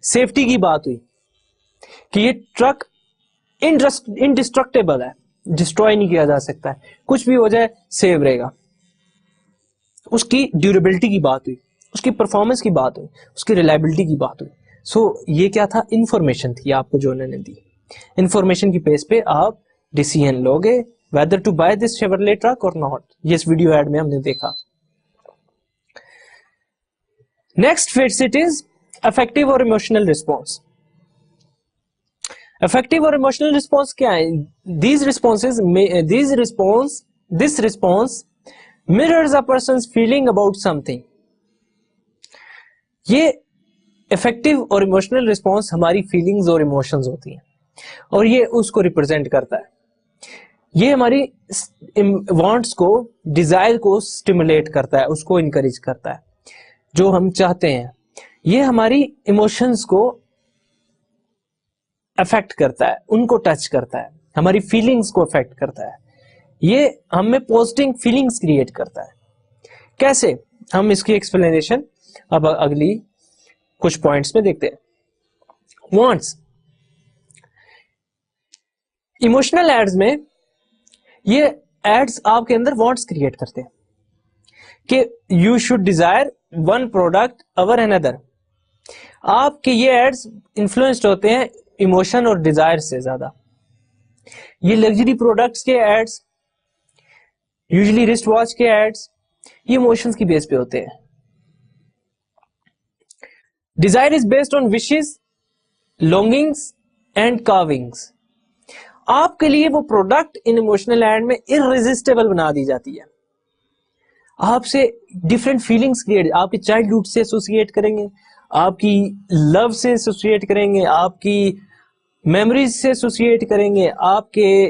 सेफ्टी की बात हुई कि ये ट्रक इनडिस्ट्रक्टेबल है, डिस्ट्रॉय नहीं किया जा सकता है, कुछ भी हो जाए सेव रहेगा। उसकी ड्यूरेबिलिटी की बात हुई, उसकी परफॉर्मेंस की बात हुई, उसकी रिलायबिलिटी की बात हुई। ये क्या था? इंफॉर्मेशन थी आपको जो उन्होंने दी। इंफॉर्मेशन की बेस पे आप डिसीजन लोगे whether to buy this Chevrolet truck और नॉट। ये इस वीडियो एड में हमने देखा। Next phase it is affective और इमोशनल रिस्पॉन्स। अफेक्टिव और इमोशनल रिस्पॉन्स क्या है? This response mirrors a person's feeling about something। ये इफेक्टिव और इमोशनल रिस्पॉन्स हमारी फीलिंग्स और इमोशंस होती हैं और ये उसको रिप्रेजेंट करता है। ये हमारी वांट्स को, डिजायर को स्टिमुलेट करता है, उसको इनकरेज करता है जो हम चाहते हैं। ये हमारी इमोशंस को अफेक्ट करता है, उनको टच करता है, हमारी फीलिंग्स को अफेक्ट करता है। ये हमें पॉजिटिव फीलिंग्स क्रिएट करता है। कैसे? हम इसकी एक्सप्लेनेशन अब अगली कुछ पॉइंट्स में देखते हैं। वांट्स, इमोशनल एड्स में ये एड्स आपके अंदर वांट्स क्रिएट करते हैं कि you should desire one product over another. आपके ये एड्स इन्फ्लुएंस्ड होते हैं इमोशन और डिजायर से ज्यादा। ये लग्जरी प्रोडक्ट्स के एड्स, यूजुअली रिस्ट वॉच के एड्स, ये इमोशंस की बेस पे होते हैं। Desire is based on wishes, longings and carvings. आपके लिए वो प्रोडक्ट इन इमोशनल एड में इररेजिस्टेबल बना दी जाती है। आपसे डिफरेंट फीलिंग्स क्रिएट, आपके चाइल्डहुड से एसोसिएट करेंगे, आपकी लव से एसोसिएट करेंगे, आपकी मेमोरीज से एसोसिएट करेंगे, आपके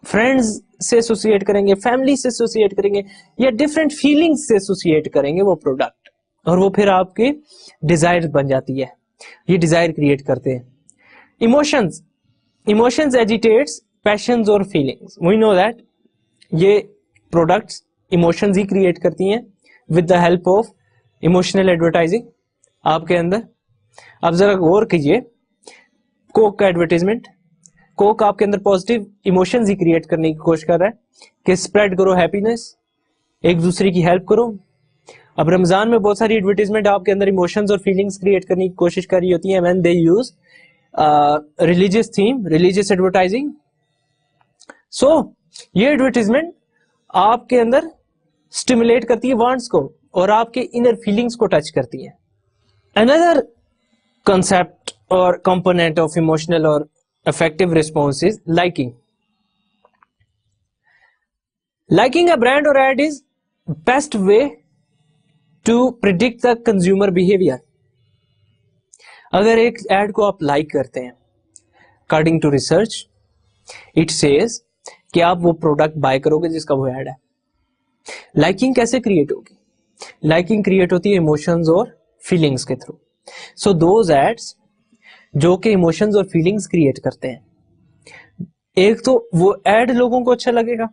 फ्रेंड्स से एसोसिएट करेंगे, फैमिली से एसोसिएट करेंगे, या डिफरेंट फीलिंग्स से एसोसिएट करेंगे वो प्रोडक्ट, और वो फिर आपके डिजायर बन जाती है, ये डिजायर क्रिएट करते हैं। इमोशंस एजिटेट्स पैशंस और फीलिंग्स, वी नो दैट ये प्रोडक्ट्स इमोशंस ही क्रिएट करती हैं with the help of emotional advertising आपके अंदर। अब जरा गौर कीजिए, कोक का एडवर्टाइजमेंट, कोक आपके अंदर पॉजिटिव इमोशंस ही क्रिएट करने की कोशिश कर रहा है कि स्प्रेड करो हैप्पीनेस, एक दूसरे की हेल्प करो। अब रमजान में बहुत सारी एडवर्टाइजमेंट आपके अंदर इमोशंस और फीलिंग्स क्रिएट करने की कोशिश कर रही होती है when they use religious theme, religious advertising. So ये एडवर्टाइजमेंट आपके अंदर स्टिमुलेट करती है वांट्स को और आपके इनर फीलिंग्स को टच करती है। Another concept or component of emotional or affective response is liking. Liking a brand or ad is best way to predict the consumer behavior. अगर एक एड को आप लाइक करते हैं, according to research, it says कि आप वो product bye करोगे जिसका वो एड है। लाइकिंग कैसे क्रिएट होगी? लाइकिंग क्रिएट होती है इमोशंस और फीलिंग्स के थ्रू। सो दोज एड्स जो कि इमोशंस और फीलिंग्स क्रिएट करते हैं, एक तो वो एड लोगों को अच्छा लगेगा,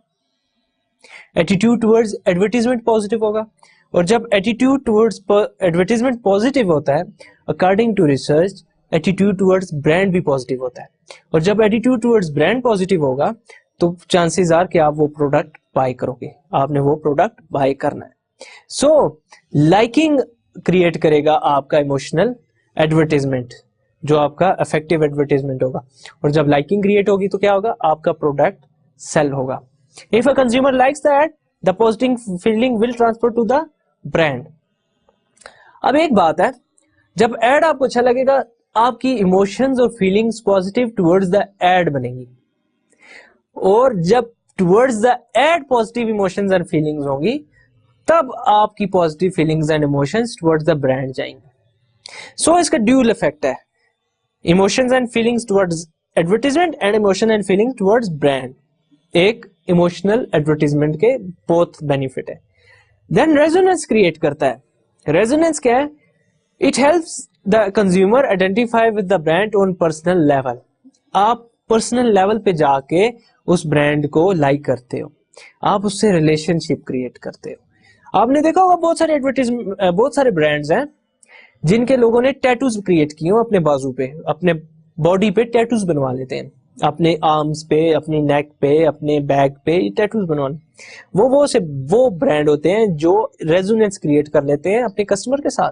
एटीट्यूड टुवर्ड्स एडवर्टाइजमेंट पॉजिटिव होगा, और जब एटीट्यूड टुवर्ड्स एडवर्टाइजमेंट पॉजिटिव होता है, according to research attitude towards brand भी पॉजिटिव होता है, और जब एटीट्यूड टुवर्ड्स ब्रांड पॉजिटिव होगा तो चांसेस आर कि आप वो प्रोडक्ट बाय करोगे, आपने वो प्रोडक्ट बाय करना है। सो लाइकिंग क्रिएट करेगा आपका इमोशनल एडवर्टाइजमेंट, जो आपका इफेक्टिव एडवर्टाइजमेंट होगा, और जब लाइकिंग क्रिएट होगी तो क्या होगा? आपका प्रोडक्ट सेल होगा। If a consumer likes the ad, the positive feeling will transfer to the brand. अब एक बात है, जब एड आपको अच्छा लगेगा, आपकी इमोशंस और feelings positive towards the ad बनेगी, और जब towards the ad positive emotions and feelings होंगी, तब आपकी positive feelings and emotions towards the brand जाएंगे। सो इसका ड्यूल इफेक्ट है, emotions and feelings towards advertisement and emotion and feelings towards brand. एक इमोशनल एडवर्टाइजमेंट के बोथ बेनिफिट है। Then resonance create करता है। रेजोनेंस क्या है? It helps the consumer identify with the brand on personal level. आप personal level पे जाके उस ब्रांड को लाइक करते हो, आप उससे रिलेशनशिप क्रिएट करते हो। आपने देखा होगा बहुत सारे ब्रांड्स हैं जिनके लोगों ने टैटूज क्रिएट किए हो अपने बाजू पे, अपने बॉडी पे टैटूज बनवा लेते हैं, अपने आर्म्स पे, अपनी नेक पे, अपने बैक पे टैटूज बनवाने। वो ब्रांड होते हैं जो रेजोनेंस क्रिएट कर लेते हैं अपने कस्टमर के साथ।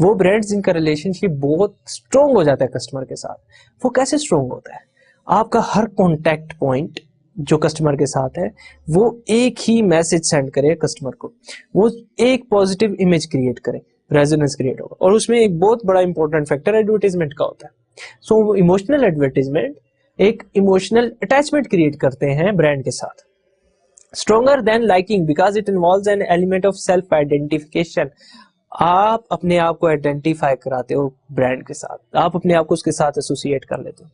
वो ब्रांड्स जिनका रिलेशनशिप बहुत स्ट्रॉन्ग हो जाता है कस्टमर के साथ। वो कैसे स्ट्रॉन्ग होता है? आपका हर कॉन्टैक्ट पॉइंट जो कस्टमर के साथ है, वो एक ही मैसेज सेंड करे कस्टमर को, वो एक पॉजिटिव इमेज क्रिएट करे, रेजोनेंस क्रिएट होगा। और उसमें एक बहुत बड़ा इंपॉर्टेंट फैक्टर एडवर्टाइजमेंट का होता है। सो इमोशनल एडवर्टाइजमेंट एक इमोशनल अटैचमेंट क्रिएट करते हैं ब्रांड के साथ। Stronger than liking because it involves an element of self identification. आप अपने आप को आइडेंटिफाई कराते हो ब्रांड के साथ, आप अपने आप को उसके साथ एसोसिएट कर लेते हो।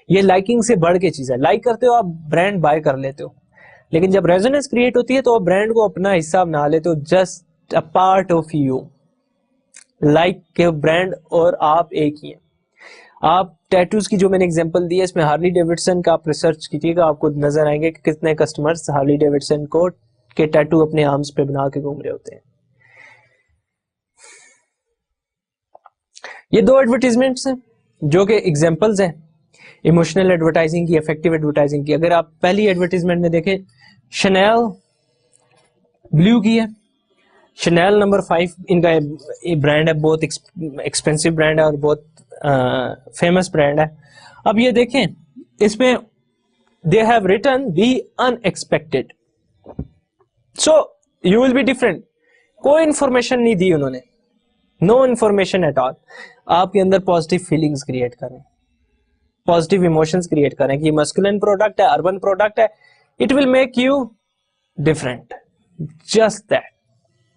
ये लाइकिंग से बढ़ के चीज है। लाइक करते हो आप, ब्रांड बाय कर लेते हो, लेकिन जब रेजोनेंस क्रिएट होती है तो आप ब्रांड को अपना हिस्सा बना लेते हो, just a part of you. Like के ब्रांड और आप एक ही हैं। आप टैटूज की जो मैंने एग्जांपल दी है, इसमें हार्ली डेविडसन का आप रिसर्च कीजिएगा, आपको नजर आएंगे कि कितने कस्टमर्स हार्ली डेविडसन को के टैटू अपने आर्म्स पे बना के घूम रहे होते हैं। ये दो एडवर्टाइजमेंट्स हैं जो कि एग्जांपल्स हैं इमोशनल एडवर्टाइजिंग की, इफेक्टिव एडवर्टाइजिंग की। अगर आप पहली एडवर्टाइजमेंट में देखें, शनेल ब्लू की है, शनेल नंबर 5 इनका ब्रांड है, बहुत एक्सपेंसिव ब्रांड है और बहुत फेमस ब्रांड है। अब ये देखें, इसमें they have written be unexpected, so you will be different. कोई इंफॉर्मेशन नहीं दी उन्होंने, नो इंफॉर्मेशन एट ऑल। आपके अंदर पॉजिटिव फीलिंग्स क्रिएट करें, पॉजिटिव इमोशंस क्रिएट करें कि मस्कुलिन प्रोडक्ट है, अर्बन प्रोडक्ट है, it will make you different, just that,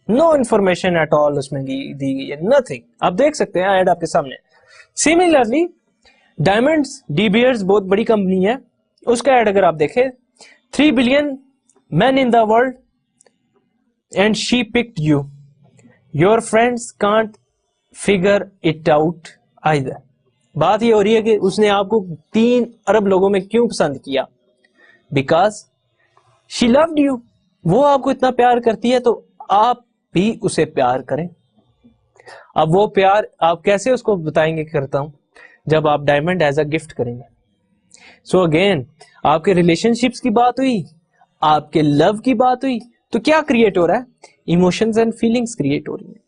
no information at all उसमें दी गई है, नथिंग। आप देख सकते हैं ऐड आपके सामने। सिमिलरली डायमंड्स, डी बियर्स बहुत बड़ी कंपनी है, उसका ऐड अगर आप देखें, 3 billion men in the world and she picked you, your friends can't figure it out either। बात ये हो रही है कि उसने आपको 3 अरब लोगों में क्यों पसंद किया, बिकॉज शी लव्ड यू, वो आपको इतना प्यार करती है तो आप भी उसे प्यार करें। अब वो प्यार आप कैसे उसको बताएंगे करता हूं, जब आप डायमंड एज अ गिफ्ट करेंगे। सो अगेन आपके रिलेशनशिप्स की बात हुई, आपके लव की बात हुई, तो क्या क्रिएट हो रहा है, इमोशंस एंड फीलिंग्स क्रिएट हो रही है।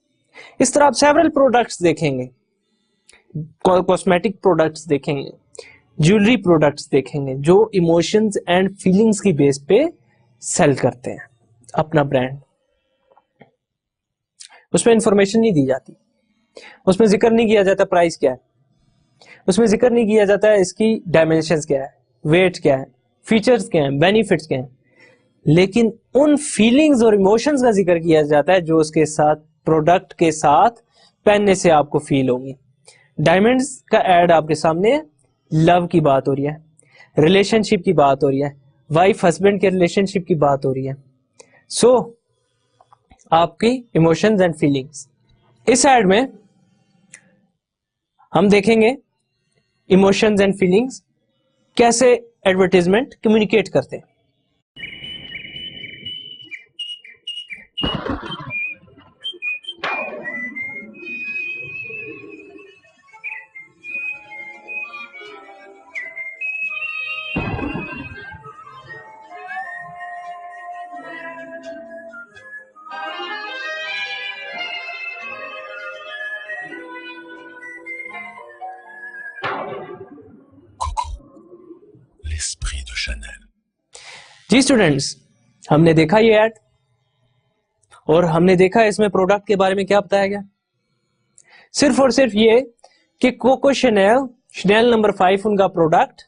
इस तरह आप सेवरल प्रोडक्ट्स देखेंगे, कॉस्मेटिक प्रोडक्ट्स देखेंगे, ज्वेलरी प्रोडक्ट्स देखेंगे जो इमोशंस एंड फीलिंग्स की बेस पे सेल करते हैं अपना ब्रांड। उसमें इंफॉर्मेशन नहीं दी जाती, उसमें जिक्र नहीं किया जाता प्राइस क्या है, उसमें जिक्र नहीं किया जाता है इसकी डायमेंशंस क्या है, वेट क्या है, फीचर्स क्या है, बेनिफिट्स क्या है, लेकिन उन फीलिंग्स और इमोशंस का जिक्र किया जाता है जो उसके साथ, प्रोडक्ट के साथ पहनने से आपको फील होगी। डायमंड्स का ऐड आपके सामने है, लव की बात हो रही है, रिलेशनशिप की बात हो रही है, वाइफ हस्बैंड के रिलेशनशिप की बात हो रही है। सो आपकी इमोशंस एंड फीलिंग्स। इस ऐड में हम देखेंगे इमोशंस एंड फीलिंग्स कैसे एडवर्टाइजमेंट कम्युनिकेट करते हैं। L'esprit de Chanel. जी स्टूडेंट्स, हमने देखा ये ऐड और हमने देखा इसमें प्रोडक्ट के बारे में क्या बताया गया। सिर्फ और सिर्फ ये कि कोको शनेल, शनेल नंबर 5 उनका प्रोडक्ट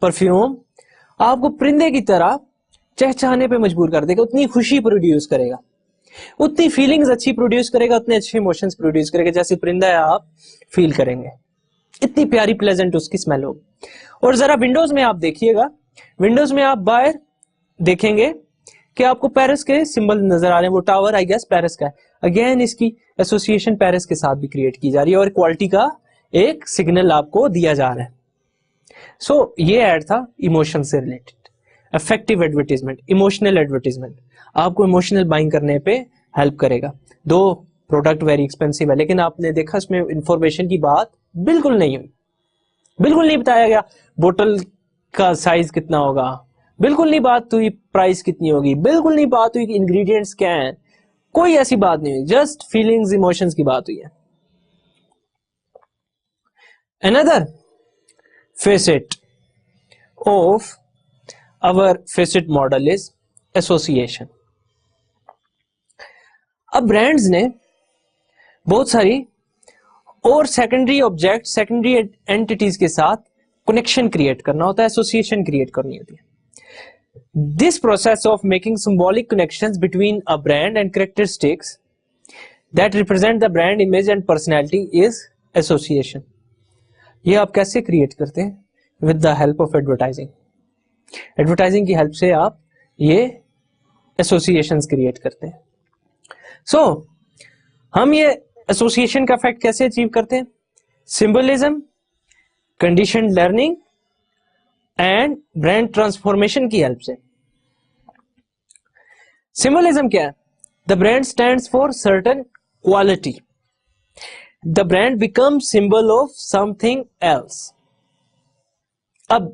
परफ्यूम आपको परिंदे की तरह चहचहाने पे मजबूर कर देगा, उतनी खुशी प्रोड्यूस करेगा, उतनी फीलिंग्स अच्छी प्रोड्यूस करेगा, उतने अच्छे इमोशंस प्रोड्यूस करेगा जैसे परिंदा है आप फील करेंगे, इतनी प्यारी प्लेजेंट उसकी स्मेल होगी। और जरा विंडोज में आप देखिएगा, विंडोज में आप बाहर देखेंगे कि आपको पेरिस के सिंबल नजर आ रहे हैं, वो टावर आई गेस पेरिस का है। अगेन इसकी एसोसिएशन पेरिस के साथ भी क्रिएट की जा रही है और क्वालिटी का एक सिग्नल आपको दिया जा रहा है। सो ये ऐड था इमोशन से related, effective advertisement, emotional advertisement, आपको इमोशनल बाइंग करने पे हेल्प करेगा। दो प्रोडक्ट वेरी एक्सपेंसिव है, लेकिन आपने देखा इसमें इंफॉर्मेशन की बात बिल्कुल नहीं हुई, बिल्कुल नहीं बताया गया बोतल का साइज कितना होगा, बिल्कुल नहीं बात हुई प्राइस कितनी होगी, बिल्कुल नहीं बात हुई कि इंग्रेडिएंट्स क्या हैं, कोई ऐसी बात नहीं हुई, जस्ट फीलिंग्स इमोशंस की बात हुई है। Another facet of our facet model is association। अब ब्रांड्स ने बहुत सारी और सेकेंडरी ऑब्जेक्ट, सेकेंडरी एंटिटीज के साथ कनेक्शन क्रिएट करना होता है, एसोसिएशन क्रिएट करनी होती है। This process of making symbolic connections between a brand and characteristics that represent the brand image and personality is association. ये आप कैसे क्रिएट करते हैं? With the help of advertising. Advertising की हेल्प से आप ये एसोसिएशंस क्रिएट करते हैं। सो हम ये एसोसिएशन का फैक्ट कैसे अचीव करते हैं? Symbolism, condition learning and brand transformation की हेल्प से। सिंबलिज्म क्या है? The brand stands for certain quality, the brand becomes symbol of something else। अब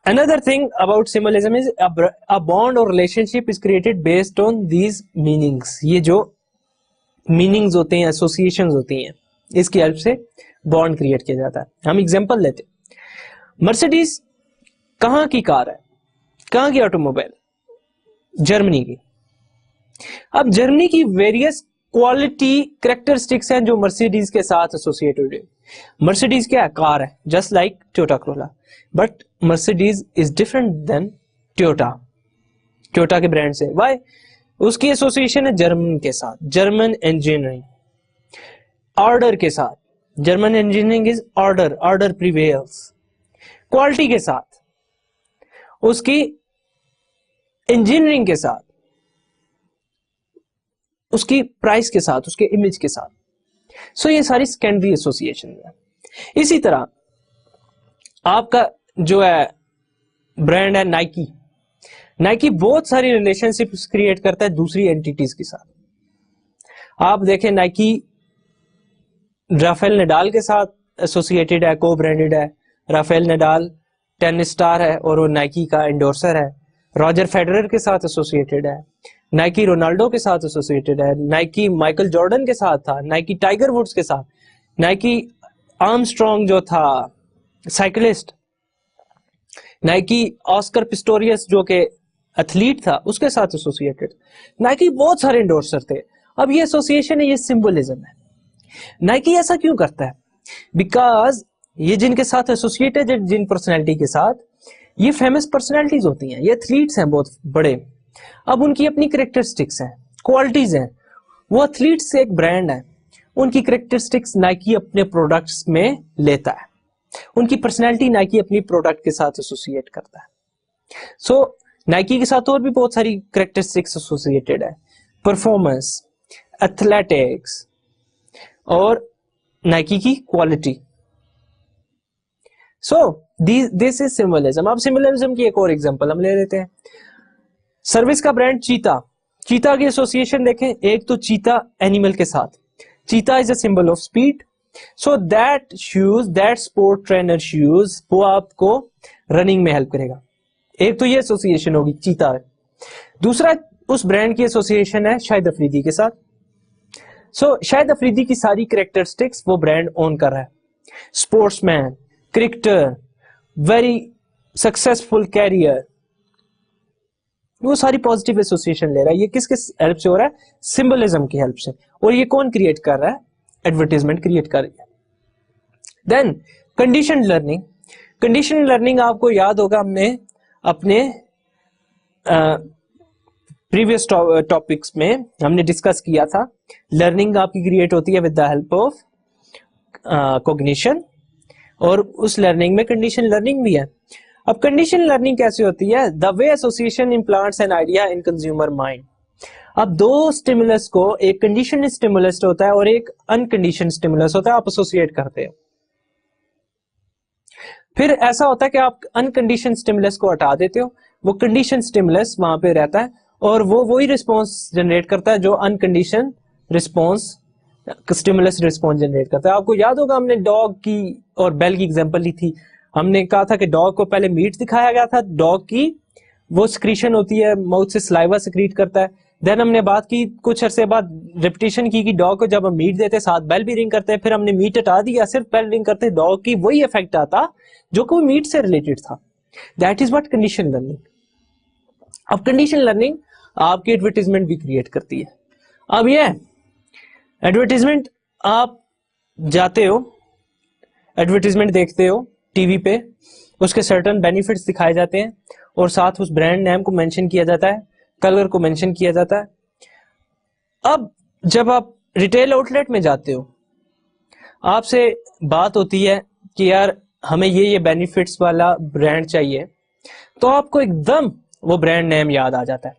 another thing about symbolism is a bond or relationship is created based on these meanings। ये जो meanings होते हैं, associations होती हैं, इसकी हेल्प से bond create किया जाता है। हम एग्जांपल लेते हैं, मर्सिडीज कहां की कार है, कहां की ऑटोमोबाइल? जर्मनी की। अब जर्मनी की वेरियस क्वालिटी कैरेक्टरिस्टिक्स हैं जो मर्सिडीज के साथ एसोसिएटेड है। मर्सिडीज क्या है? कार है, just like Toyota Corolla, but Mercedes is different than Toyota. Toyota के ब्रांड से। वाई? उसकी एसोसिएशन है जर्मन के साथ, जर्मन इंजीनियरिंग, ऑर्डर के साथ। German engineering is order, order prevails. Quality के साथ, उसकी इंजीनियरिंग के साथ, उसकी प्राइस के साथ, उसके इमेज के साथ। सो ये सारी सेकेंडरी एसोसिएशन है। इसी तरह आपका जो है ब्रांड है नाइकी। नाइकी बहुत सारी रिलेशनशिप्स क्रिएट करता है दूसरी एंटिटीज के साथ। आप देखें नाइकी राफेल नडाल के साथ एसोसिएटेड है, को ब्रांडेड है। राफेल नडाल टेनिस स्टार है और वो नाइकी का एंडोर्सर है। रॉजर फेडरर के साथ एसोसिएटेड है। नाइकी रोनाल्डो के साथ एसोसिएटेड है। नाइकी माइकल जॉर्डन के साथ था। नाइकी टाइगर वुड्स के साथ। नाइकी आर्मस्ट्रॉन्ग जो था साइकिलिस्ट, नाइकी ऑस्कर पिस्टोरियस जो के एथलीट था, उसके साथ एसोसिएटेड। नाइकी बहुत सारे एंडोर्सर थे। अब ये एसोसिएशन है, ये सिंबलिज्म है। नाइकी ऐसा क्यों करता है? बिकॉज ये जिनके साथ एसोसिएटेड है, जिन पर्सनैलिटी के साथ, ये फेमस पर्सनैलिटीज होती हैं, ये एथलीट्स हैं बहुत बड़े। अब उनकी अपनी कैरेक्टरिस्टिक्स हैं, क्वालिटीज हैं। वो एथलीट्स से एक ब्रांड है, उनकी कैरेक्टरिस्टिक्स नाइकी अपने प्रोडक्ट्स में लेता है। उनकी पर्सनैलिटी नाइकी अपनी प्रोडक्ट के साथ एसोसिएट करता है। सो नाइकी के साथ और भी बहुत सारी कैरेक्टरिस्टिक्स एसोसिएटेड है, परफॉर्मेंस, एथलेटिक्स और नाइकी की quality. So this is symbolism. अब सिंबलिज्म की एक और एग्जांपल हम ले लेते हैं। सर्विस का ब्रांड चीता। चीता की एसोसिएशन देखें, एक तो चीता एनिमल के साथ। चीता is a symbol of speed. So that shoes, that sport trainer shoes, वो आपको रनिंग में हेल्प करेगा। एक तो ये एसोसिएशन होगी चीता है। दूसरा उस ब्रांड की एसोसिएशन है शाहिद अफरीदी के साथ। सो शाहिद अफरीदी की सारी कैरेक्टरिस्टिक्स वो ब्रांड ओन कर रहा है। Sportsman, cricketer, very successful career, वो सारी पॉजिटिव एसोसिएशन ले रहा है। ये किसके हेल्प से हो रहा है? सिंबलिज्म की हेल्प से। और ये कौन क्रिएट कर रहा है? एडवर्टाइजमेंट क्रिएट कर रही है। Then condition learning. Condition learning आपको याद होगा, हमने अपने प्रीवियस टॉपिक्स में हमने डिस्कस किया था। लर्निंग आपकी क्रिएट होती है with the help of cognition, और उस लर्निंग में कंडीशन लर्निंग भी है। अब कंडीशन लर्निंग कैसे होती है? The way association implants an idea in consumer mind. अब दो स्टिमुलस को, एक कंडीशन स्टिमुलस होता है और एक अनकंडीशन स्टिमुलस होता है, आप एसोसिएट करते हो। फिर ऐसा होता है कि आप अनकंडीशन स्टिमुलस को हटा देते हो, वो कंडीशन स्टिमुलस वहां पे रहता है और वो वही रिस्पॉन्स जनरेट करता है जो अनकंडीशन रिस्पॉन्स, स्टिमुलस रिस्पॉन्स जनरेट करता है। आपको याद होगा हमने डॉग की और बेल की एग्जांपल ली थी। हमने कहा था कि डॉग को पहले मीट दिखाया गया था, डॉग की वो सिक्रीशन होती है, माउथ से सलाइवा सिक्रीट करता है। देन हमने बात की कुछ अरसे बाद, रिपीटेशन की कि डॉग को जब हम मीट देते साथ बेल भी रिंग करते हैं, फिर हमने मीट हटा दिया, सिर्फ बेल रिंग करते, डॉग की वही इफेक्ट आता जो कि मीट से रिलेटेड था। That is what condition learning. अब कंडीशन लर्निंग आपकी एडवर्टाइजमेंट भी क्रिएट करती है। अब ये एडवर्टाइजमेंट, आप जाते हो, एडवर्टाइजमेंट देखते हो टीवी पे, उसके सर्टेन बेनिफिट्स दिखाए जाते हैं और साथ उस ब्रांड नेम को मेंशन किया जाता है, कलर को मेंशन किया जाता है। अब जब आप रिटेल आउटलेट में जाते हो, आपसे बात होती है कि यार हमें ये बेनिफिट्स वाला ब्रांड चाहिए, तो आपको एकदम वो ब्रांड नेम याद आ जाता है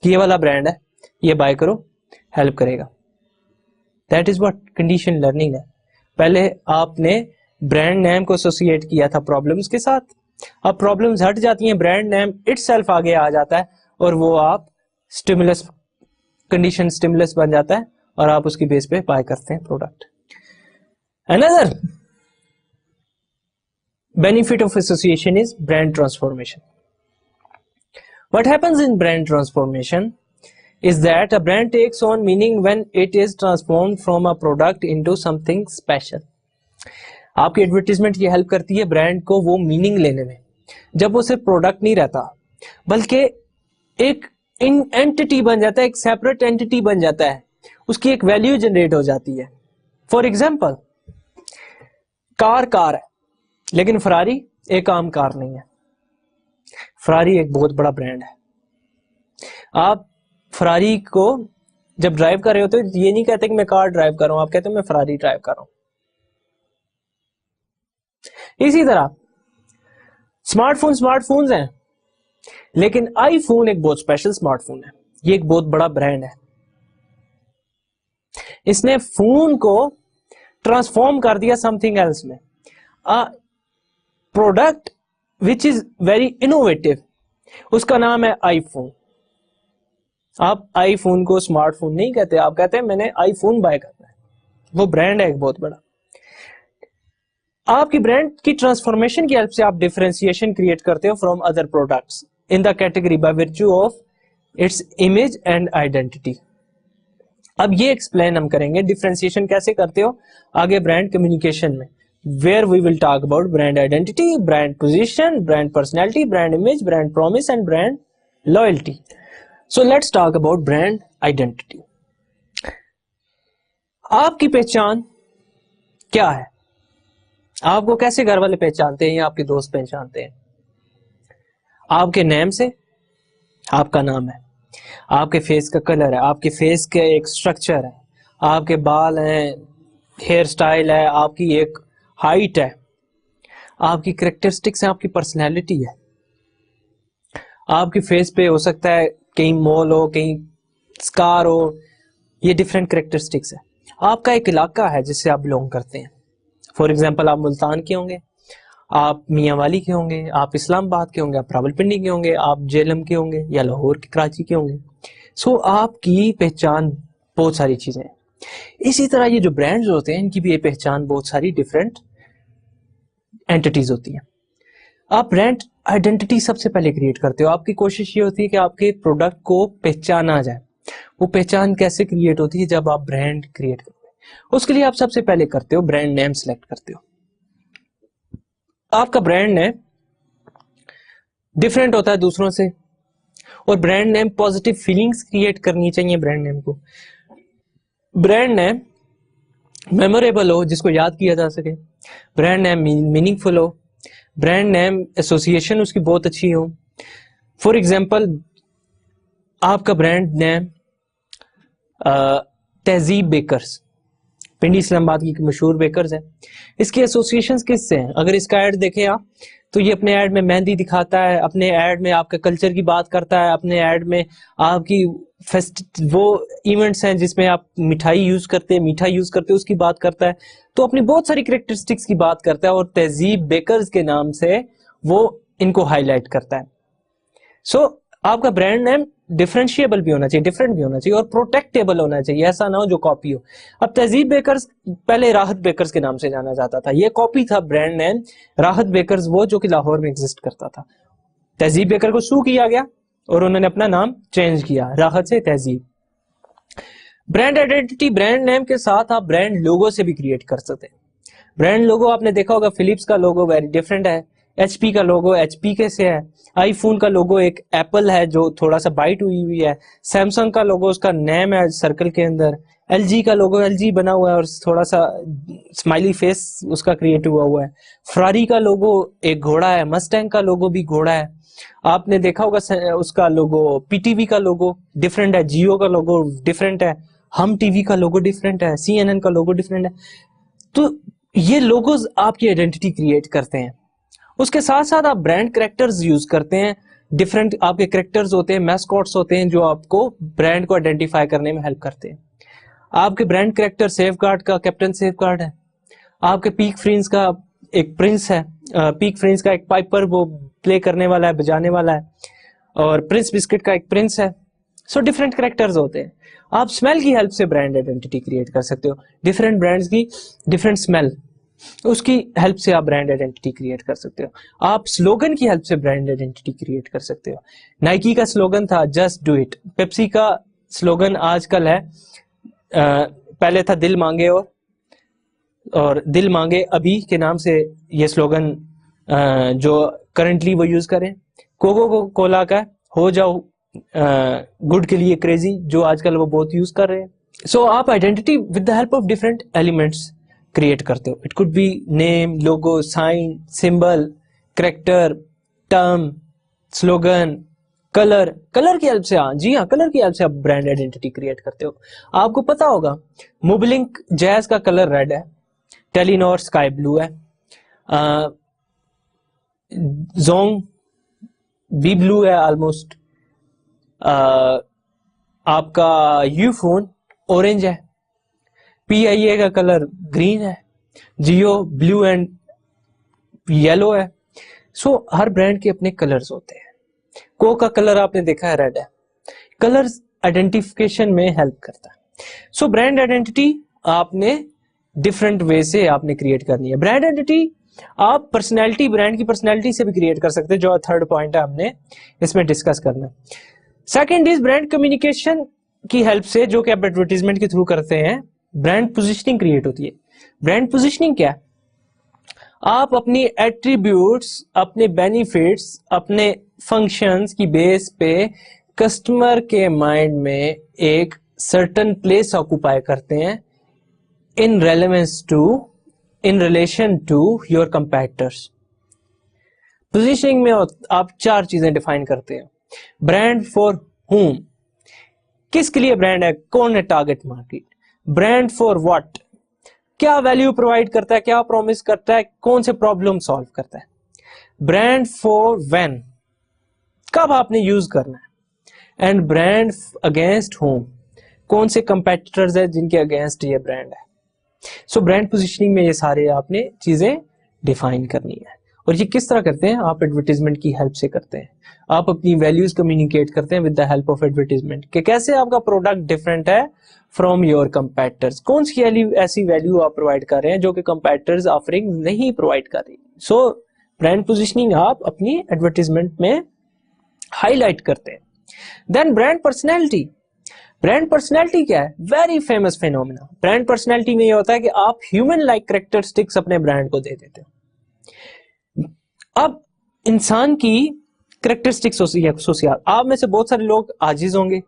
कि ये वाला ब्रांड है, ये बाय करो, हेल्प करेगा। That is what condition learning है। पहले आपने ब्रांड नेम को एसोसिएट किया था प्रॉब्लम्स के साथ, अब प्रॉब्लम्स हट जाती हैं, ब्रांड नेम इटसेल्फ आगे आ जाता है और वो आप स्टिमुलस, कंडीशन स्टिमुलस बन जाता है और आप उसकी बेस पे बाय करते हैं product. Another benefit of association is brand transformation. What happens in brand transformation is that a brand takes on meaning when it is transformed from a product into something special. आपकी advertisement ये help करती है brand को वो meaning लेने में, जब वो सिर्फ प्रोडक्ट नहीं रहता बल्कि एक एंटिटी बन जाता है, एक सेपरेट एंटिटी बन जाता है, उसकी एक वैल्यू जनरेट हो जाती है। फॉर एग्जाम्पल, कार है लेकिन फरारी एक आम कार नहीं है। फरारी एक बहुत बड़ा ब्रांड है। आप फरारी को जब ड्राइव कर रहे हो तो ये नहीं कहते कि मैं कार ड्राइव कर रहा हूं, आप कहते हो मैं फरारी ड्राइव कर रहा हूं। इसी तरह स्मार्टफोन्स हैं, लेकिन आईफोन एक बहुत स्पेशल स्मार्टफोन है। ये एक बहुत बड़ा ब्रांड है। इसने फोन को ट्रांसफॉर्म कर दिया समथिंग एल्स में। Product which is very innovative, उसका नाम है आईफोन। आप आईफोन को स्मार्टफोन नहीं कहते, आप कहते हैं मैंने आईफोन बाय करना है। वो ब्रांड है एक बहुत बड़ा। आपकी ब्रांड की ट्रांसफॉर्मेशन की हेल्प से आप डिफरेंशिएशन क्रिएट करते हो from other products in the category by virtue of its image and identity. अब ये एक्सप्लेन हम करेंगे डिफरेंशिएशन कैसे करते हो आगे ब्रांड कम्युनिकेशन में, where we will talk about brand identity, brand position, brand personality, brand image, brand promise and brand loyalty. So let's talk about brand identity. आपकी पहचान क्या है? आपको कैसे घर वाले पहचानते हैं या आपके दोस्त पहचानते हैं? आपके नेम से, आपका नाम है, आपके फेस का कलर है, आपके फेस का एक स्ट्रक्चर है, आपके बाल हैं, हेयर स्टाइल है, आपकी एक हाइट है, आपकी कैरेक्टरिस्टिक्स है, आपकी पर्सनैलिटी है। आपकी फेस पे हो सकता है कहीं मोल हो, कहीं स्कार हो, ये डिफरेंट कैरेक्टरिस्टिक्स है। आपका एक इलाका है जिससे आप बिलोंग करते हैं। फॉर एग्जाम्पल आप मुल्तान के होंगे, आप मियांवाली के होंगे, आप इस्लामाबाद के होंगे, आप रावलपिंडी के होंगे, आप जेलम के होंगे या लाहौर के, कराची के होंगे। सो आपकी पहचान बहुत सारी चीजें हैं। इसी तरह ये जो ब्रांड्स होते हैं इनकी भी ये पहचान बहुत सारी डिफरेंट एंटिटीज होती हैं। आप ब्रांड आइडेंटिटी सबसे पहले क्रिएट करते हो। आपकी कोशिश ये होती है कि आपके प्रोडक्ट को पहचाना जाए। वो पहचान कैसे क्रिएट होती है? जब आप ब्रांड क्रिएट करते हो, उसके लिए आप सबसे पहले करते हो ब्रांड नेम सेलेक्ट करते हो। आपका ब्रांड नेम डिफरेंट होता है दूसरों से, और brand name positive feelings create करनी चाहिए ब्रांड नेम को। ब्रांड नेम मेमोरेबल हो, जिसको याद किया जा सके। ब्रांड नेम मीनिंगफुल हो। ब्रांड नेम एसोसिएशन उसकी बहुत अच्छी हो। फॉर एग्जाम्पल आपका ब्रांड नेम तहजीब बेकर्स, पिंडी इस्लामाबाद की मशहूर बेकर्स है। इसकी एसोसिएशंस किससे हैं? अगर इसका ऐड देखें आप तो ये अपने ऐड में मेहंदी दिखाता है, अपने ऐड में आपके कल्चर की बात करता है, अपने ऐड में आपकी वो इवेंट्स हैं जिसमें आप मिठाई यूज करते हैं, मीठा यूज करते हैं, उसकी बात करता है। तो अपनी बहुत सारी कैरेक्टरिस्टिक्स की बात करता है और तहजीब बेकर्स के नाम से वो इनको हाईलाइट करता है। सो आपका ब्रांड नेम डिफरेंशिएबल भी होना चाहिए, डिफरेंट भी होना चाहिए और प्रोटेक्टेबल होना चाहिए। ऐसा ना हो जो कॉपी हो। अब तहजीब बेकर्स पहले राहत बेकर्स के नाम से जाना जाता था, ये कॉपी था ब्रांड नेम राहत बेकर्स, वो जो कि लाहौर में एग्जिस्ट करता था। तहजीब बेकर को सू किया गया और उन्होंने अपना नाम चेंज किया राहत से तहजीब। ब्रांड आइडेंटिटी ब्रांड नेम के साथ आप ब्रांड लोगो से भी क्रिएट कर सकते हैं। ब्रांड लोगो आपने देखा होगा, फिलिप्स का लोगो वेरी डिफरेंट है, एचपी का लोगो एचपी के से है, आईफोन का लोगो एक एप्पल है जो थोड़ा सा बाइट हुई हुई है, सैमसंग का लोगो उसका नेम है सर्कल के अंदर, एलजी का लोगो एलजी बना हुआ है और थोड़ा सा स्माइली फेस उसका क्रिएट हुआ है, फरारी का लोगो एक घोड़ा है, मस्टैंग का लोगो भी घोड़ा है। आपने देखा होगा उसका लोगो, पीटीवी का लोगो डिफरेंट है, जियो का लोगो डिफरेंट है, हम टीवी का लोगो डिफरेंट है, सीएनएन का लोगो डिफरेंट है। तो ये लोगोज आपकी आइडेंटिटी क्रिएट करते हैं। उसके साथ साथ आप ब्रांड कैरेक्टर्स यूज करते हैं। डिफरेंट आपके कैरेक्टर्स होते हैं, मैस्कॉट्स होते हैं जो आपको ब्रांड को आइडेंटिफाई करने में हेल्प करते हैं। आपके ब्रांड कैरेक्टर सेफगार्ड का कैप्टन सेफगार्ड है, आपके पीक फ्रेंड्स का एक प्रिंस है, पीक फ्रेंड्स का एक पाइपर वो प्ले करने वाला है, बजाने वाला है, और प्रिंस बिस्किट का एक प्रिंस है। सो डिफरेंट कैरेक्टर्स होते हैं। आप स्मेल की हेल्प से ब्रांड आइडेंटिटी क्रिएट कर सकते हो। डिफरेंट ब्रांड्स की डिफरेंट स्मेल, उसकी हेल्प से आप ब्रांड आइडेंटिटी क्रिएट कर सकते हो। आप स्लोगन की हेल्प से ब्रांड आइडेंटिटी क्रिएट कर सकते हो। नाइकी का स्लोगन था जस्ट डू इट, पेप्सी का स्लोगन आजकल है पहले था दिल मांगे और दिल मांगे अभी के नाम से ये स्लोगन जो करंटली वो यूज करें। कोको कोला का हो जाओ गुड के लिए क्रेजी, जो आजकल वो बहुत यूज कर रहे हैं। सो आप identity with the help of different elements create करते हो। It could be name, logo, sign, symbol, character, term, slogan, colour, colour की हेल्प से, हाँ जी हाँ, कलर की हेल्प से आप ब्रांड आइडेंटिटी क्रिएट करते हो। आपको पता होगा मोबिलिंक जैज का कलर रेड है, टेलीनॉर स्काई ब्लू है, जोंग भी ब्लू है ऑलमोस्ट, आपका यूफोन ऑरेंज है, PIA का कलर ग्रीन है, जियो ब्लू एंड येलो है। सो हर ब्रांड के अपने कलर्स होते हैं। कोक का कलर आपने देखा है रेड है। कलर्स आइडेंटिफिकेशन में हेल्प करता है। सो ब्रांड आइडेंटिटी आपने डिफरेंट वे से आपने क्रिएट करनी है। ब्रांड आइडेंटिटी आप पर्सनैलिटी, ब्रांड की पर्सनैलिटी से भी क्रिएट कर सकते हैं, जो थर्ड पॉइंट है हमने इसमें डिस्कस करना है। सेकेंड इज ब्रांड कम्युनिकेशन की हेल्प से, जो कि आप एडवर्टीजमेंट के थ्रू करते हैं, ब्रांड पोजिशनिंग क्रिएट होती है। ब्रांड पोजिशनिंग क्या है? आप अपनी एट्रीब्यूट्स, अपने बेनिफिट्स, अपने फंक्शंस की बेस पे कस्टमर के माइंड में एक सर्टन प्लेस ऑक्युपाई करते हैं in relevance to, in relation to your competitors. Positioning में आप चार चीजें डिफाइन करते हैं। ब्रांड फॉर हुम, किसके लिए ब्रांड है, कौन है target market. Brand for what, क्या वैल्यू प्रोवाइड करता है, क्या प्रॉमिस करता है, कौन से प्रॉब्लम सॉल्व करता है। ब्रांड फॉर व्हेन, कब आपने यूज करना है। एंड ब्रांड अगेंस्ट होम, कौन से कंपेटिटर्स है जिनके अगेंस्ट ये ब्रांड है। सो ब्रांड पोजिशनिंग में ये सारे आपने चीजें डिफाइन करनी है। और ये किस तरह करते हैं? आप एडवर्टीजमेंट की हेल्प से करते हैं। आप अपनी वैल्यूज कम्युनिकेट करते हैं with the help of advertisement, कि कैसे आपका प्रोडक्ट डिफरेंट है फ्रॉम योर कंपेटिटर्स, कौन सी ऐसी वैल्यू आप प्रोवाइड कर रहे हैं जो कि कंपेटिटर्स ऑफरिंग नहीं प्रोवाइड कर रही। सो ब्रांड पोजिशनिंग आप अपनी एडवर्टीजमेंट में हाईलाइट करते हैं। Then brand personality. Brand personality क्या है? Very famous phenomena. Brand personality में ये होता है कि आप ह्यूमन लाइक कैरेक्टरिस्टिक्स अपने ब्रांड को दे देते हो। अब इंसान की कैरेक्टरिस्टिक्स होती है। आप में से बहुत सारे लोग आजिज होंगे,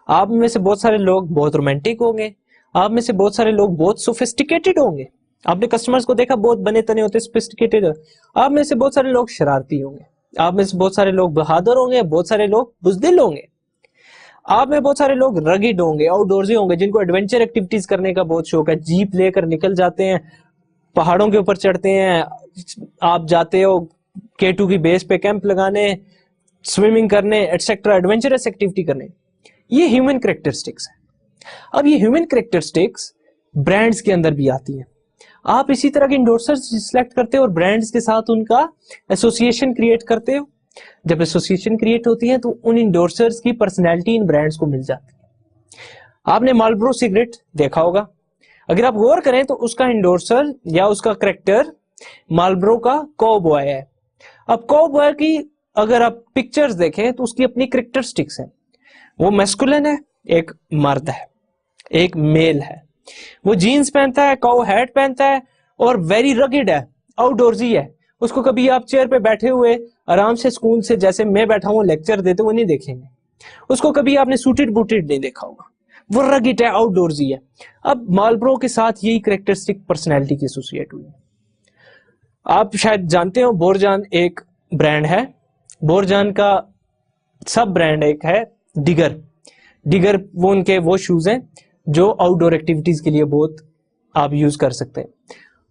आप में से बहुत सारे लोग बहुत रोमांटिक होंगे, आप में से बहुत सारे लोग बहुत सोफिस्टिकेटेड होंगे। आपने कस्टमर्स को देखा, बहुत बने तने होते, सोफिस्टिकेटेड। आप में से बहुत सारे लोग शरारती होंगे, आप में से बहुत सारे लोग बहादुर होंगे, बहुत सारे लोग बुजदिल होंगे। आप में बहुत सारे लोग रगिड होंगे, आउटडोर्सी होंगे, जिनको एडवेंचर एक्टिविटीज करने का बहुत शौक है। जीप लेकर निकल जाते हैं, पहाड़ों के ऊपर चढ़ते हैं, आप जाते हो K2 की बेस पे कैंप लगाने, स्विमिंग करने, एटसेट्रा, एडवेंचरस एक्टिविटी करने। ये ह्यूमन कैरेक्टरिस्टिक्स है। अब ये ह्यूमन कैरेक्टरिस्टिक्स ब्रांड्स के अंदर भी आती है। आप इसी तरह के इंडोर्सर्स सिलेक्ट करते हो और ब्रांड्स के साथ उनका एसोसिएशन क्रिएट करते हो। जब एसोसिएशन क्रिएट होती है तो उन इंडोर्सर्स की पर्सनैलिटी इन ब्रांड्स को मिल जाती है। आपने मार्लबोरो सिगरेट देखा होगा, अगर आप गौर करें तो उसका इंडोर्सर या उसका कैरेक्टर मार्लबोरो का कॉबॉय है। अब कॉबॉय की अगर आप पिक्चर्स देखें तो उसकी अपनी कैरेक्टरिस्टिक्स हैं। वो मैस्कुलिन है, एक मर्द है, एक मेल है। वो जीन्स पहनता है, काउ हैट पहनता है और वेरी रगिड है, आउटडोर्सी है। उसको कभी आप चेयर पे बैठे हुए आराम से स्कूल से, जैसे मैं बैठा हूँ लेक्चर देते हुए, नहीं देखेंगे। उसको कभी आपने सूटेड बूटेड नहीं देखा होगा। वो रगिड है, आउटडोर्सी है। अब मार्लबोरो के साथ यही कैरेक्टरिस्टिक पर्सनैलिटी की एसोसिएट हुई है। आप शायद जानते हो बोरजान एक ब्रांड है। बोरजान का सब ब्रांड एक है डिगर। डिगर वो उनके वो शूज हैं जो आउटडोर एक्टिविटीज के लिए बहुत आप यूज कर सकते हैं।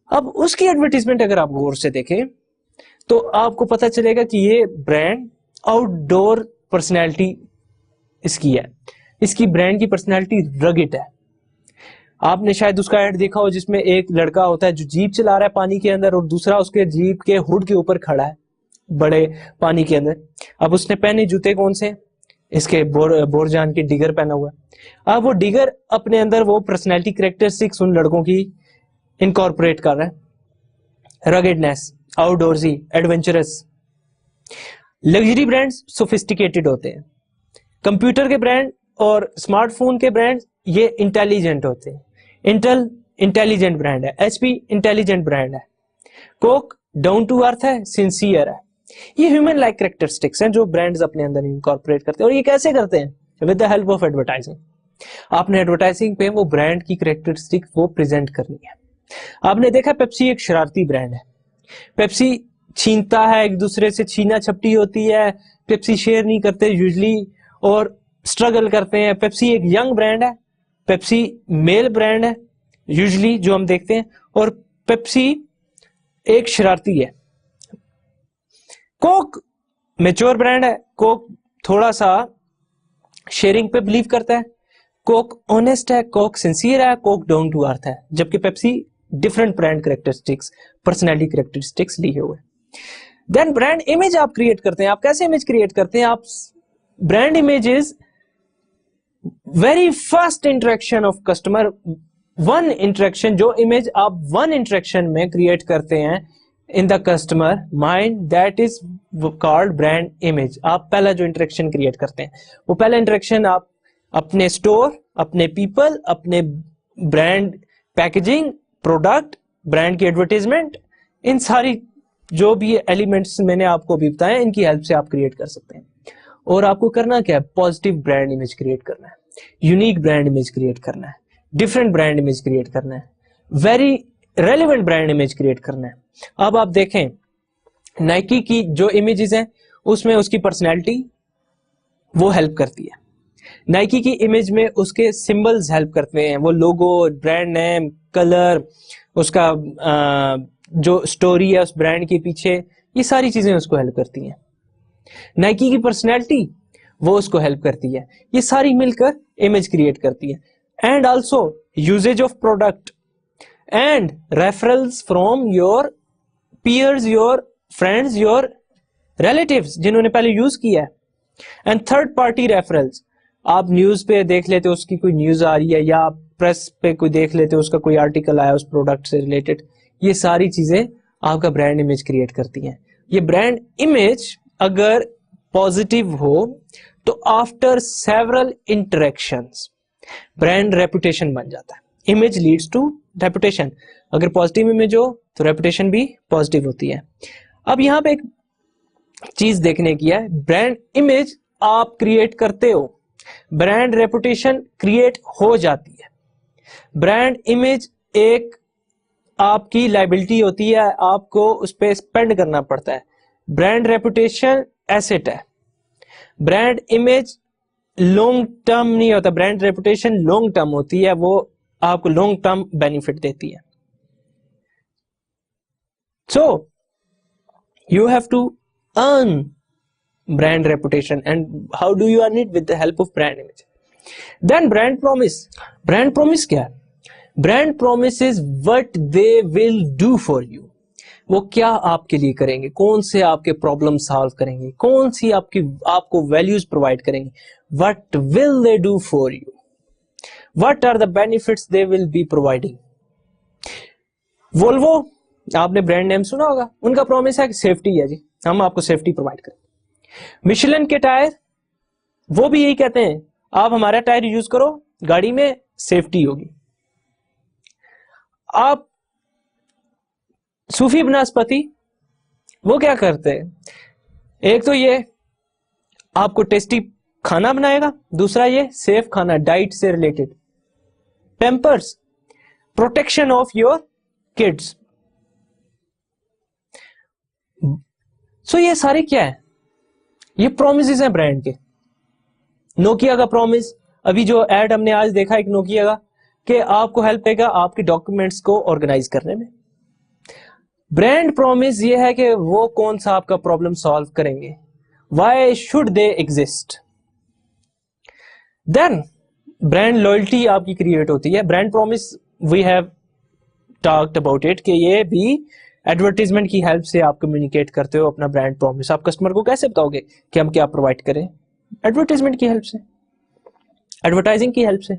अब उसकी एडवर्टीजमेंट अगर आप गौर से देखें तो आपको पता चलेगा कि ये ब्रांड आउटडोर पर्सनैलिटी इसकी है। इसकी ब्रांड की पर्सनैलिटी रगिड है। आपने शायद उसका ऐड देखा हो जिसमें एक लड़का होता है जो जीप चला रहा है पानी के अंदर और दूसरा उसके जीप के हुड के ऊपर खड़ा है बड़े पानी के अंदर। अब उसने पहने जूते कौन से? इसके बोरजान के डिगर पहना हुआ है। अब वो डिगर अपने अंदर वो पर्सनैलिटी कैरेक्टरिस्टिक्स उन लड़कों की इनकॉर्पोरेट कर रहा है। रगिडनेस, आउटडोर्सी, एडवेंचरस। लग्जरी ब्रांड्स सोफिस्टिकेटेड होते हैं। कंप्यूटर के ब्रांड और स्मार्टफोन के ब्रांड ये इंटेलिजेंट होते हैं। इंटेल इंटेलिजेंट ब्रांड है, HP इंटेलिजेंट ब्रांड है, कोक डाउन टू अर्थ है, सिंसियर है। ये ह्यूमन लाइक कैरेक्टरिस्टिक्स हैं जो ब्रांड्स अपने अंदर इनकॉर्पोरेट करते हैं। और ये कैसे करते हैं? With the help of advertising. आपने एडवर्टाइजिंग पे वो ब्रांड की कैरेक्टरिस्टिक वो प्रेजेंट करनी है। आपने देखा पेप्सी एक शरारती ब्रांड है। पेप्सी छीनता है, एक दूसरे से छीना छपटी होती है, पेप्सी शेयर नहीं करते यूजली और स्ट्रगल करते हैं। पेप्सी एक यंग ब्रांड है, पेप्सी मेल ब्रांड है यूजली जो हम देखते हैं, और पेप्सी एक शरारती है। कोक मैच्योर ब्रांड है, कोक थोड़ा सा शेयरिंग पे बिलीव करता है, कोक ऑनेस्ट है, कोक सिंसियर है, कोक डाउन टू अर्थ है, जबकि Pepsi different brand characteristics, personality characteristics लिए हुए। देन ब्रांड इमेज आप क्रिएट करते हैं। आप कैसे इमेज क्रिएट करते हैं? आप brand image is very first interaction of customer, one interaction, जो इमेज आप वन इंटरेक्शन में क्रिएट करते हैं in the customer mind, that is called brand image. आप पहला जो इंटरेक्शन क्रिएट करते हैं, वो पहला इंटरेक्शन आप अपने स्टोर, अपने पीपल, अपने ब्रांड पैकेजिंग, प्रोडक्ट, ब्रांड की एडवर्टाइजमेंट, इन सारी जो भी एलिमेंट्स मैंने आपको भी बताया, इनकी हेल्प से आप क्रिएट कर सकते हैं। और आपको करना क्या है? पॉजिटिव ब्रांड इमेज क्रिएट करना है, यूनिक ब्रांड इमेज क्रिएट करना है, डिफरेंट ब्रांड इमेज क्रिएट करना है, very relevant brand image create करना है। अब आप देखें नाइकी की जो इमेजेस हैं उसमें उसकी पर्सनैलिटी वो हेल्प करती है, नाइकी की इमेज में उसके सिंबल्स हेल्प करते हैं, वो लोगो, ब्रांड नेम, कलर, उसका जो स्टोरी है उस ब्रांड के पीछे, ये सारी चीजें उसको हेल्प करती हैं। नाइकी की पर्सनैलिटी वो उसको हेल्प करती है, ये सारी मिलकर इमेज क्रिएट करती है। And also usages of product and referrals from your peers, your friends, your relatives जिन्होंने पहले यूज किया है। एंड थर्ड पार्टी रेफरल्स, आप न्यूज पे देख लेते हो उसकी कोई न्यूज आ रही है, या आप प्रेस पे कोई देख लेते हो उसका कोई आर्टिकल आया उस प्रोडक्ट से रिलेटेड, ये सारी चीजें आपका ब्रांड इमेज क्रिएट करती हैं। ये ब्रांड इमेज अगर पॉजिटिव हो तो after several interactions brand reputation बन जाता है। इमेज लीड्स टू रेपुटेशन, अगर पॉजिटिव इमेज हो तो रेपुटेशन भी पॉजिटिव होती है। अब यहां पे एक चीज देखने की है, ब्रांड इमेज आप क्रिएट करते हो, ब्रांड रेपुटेशन क्रिएट हो जाती है। ब्रांड इमेज एक आपकी लायबिलिटी होती है, आपको उस पर स्पेंड करना पड़ता है। ब्रांड रेपुटेशन एसेट है, ब्रांड इमेज लॉन्ग टर्म नहीं होता, ब्रांड रेपुटेशन लॉन्ग टर्म होती है, वो आपको लॉन्ग टर्म बेनिफिट देती है। So you have to earn brand reputation, and how do you earn it? With the help of brand image. Then brand promise. Brand promise क्या है? Brand promise is what they will do for you. वो क्या आपके लिए करेंगे, कौन से आपके प्रॉब्लम सॉल्व करेंगे, कौन सी आपको वैल्यूज प्रोवाइड करेंगे। What will they do for you? What are the benefits they will be providing? Volvo, आपने ब्रांड नेम सुना होगा, उनका प्रॉमिस है कि सेफ्टी है जी, हम आपको सेफ्टी प्रोवाइड करें। मिशेलिन के टायर वो भी यही कहते हैं, आप हमारा टायर यूज करो, गाड़ी में सेफ्टी होगी। आप सूफी बनस्पति वो क्या करते हैं? एक तो ये आपको टेस्टी खाना बनाएगा, दूसरा ये सेफ खाना, डाइट से related, pampers, protection of your kids. So ये सारे क्या है? ये प्रोमिसेस हैं ब्रांड के। नोकिया का प्रॉमिस, अभी जो एड हमने आज देखा एक नोकिया का, कि आपको हेल्प करेगा आपके डॉक्यूमेंट्स को ऑर्गेनाइज करने में। ब्रांड प्रॉमिस ये है कि वो कौन सा आपका प्रॉब्लम सॉल्व करेंगे, why should they exist. Then brand loyalty आपकी क्रिएट होती है। Brand promise we have talked about it, कि ये भी एडवर्टीजमेंट की हेल्प से आप कम्युनिकेट करते हो अपना ब्रांड प्रॉमिस। आप कस्टमर को कैसे बताओगे कि हम क्या प्रोवाइड करें? एडवर्टीजमेंट की हेल्प से, एडवर्टाइजिंग की हेल्प से।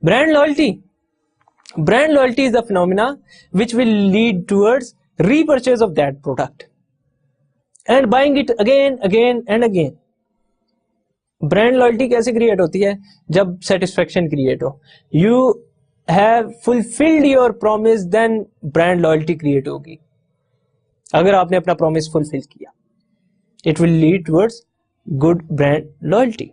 Brand loyalty, brand loyalty is the phenomena which will lead towards repurchase of that product and buying it again and again. Brand loyalty कैसे create होती है? जब satisfaction create हो, you have fulfilled your promise, then brand loyalty create होगी। अगर आपने अपना promise fulfill किया, it will lead towards good brand loyalty.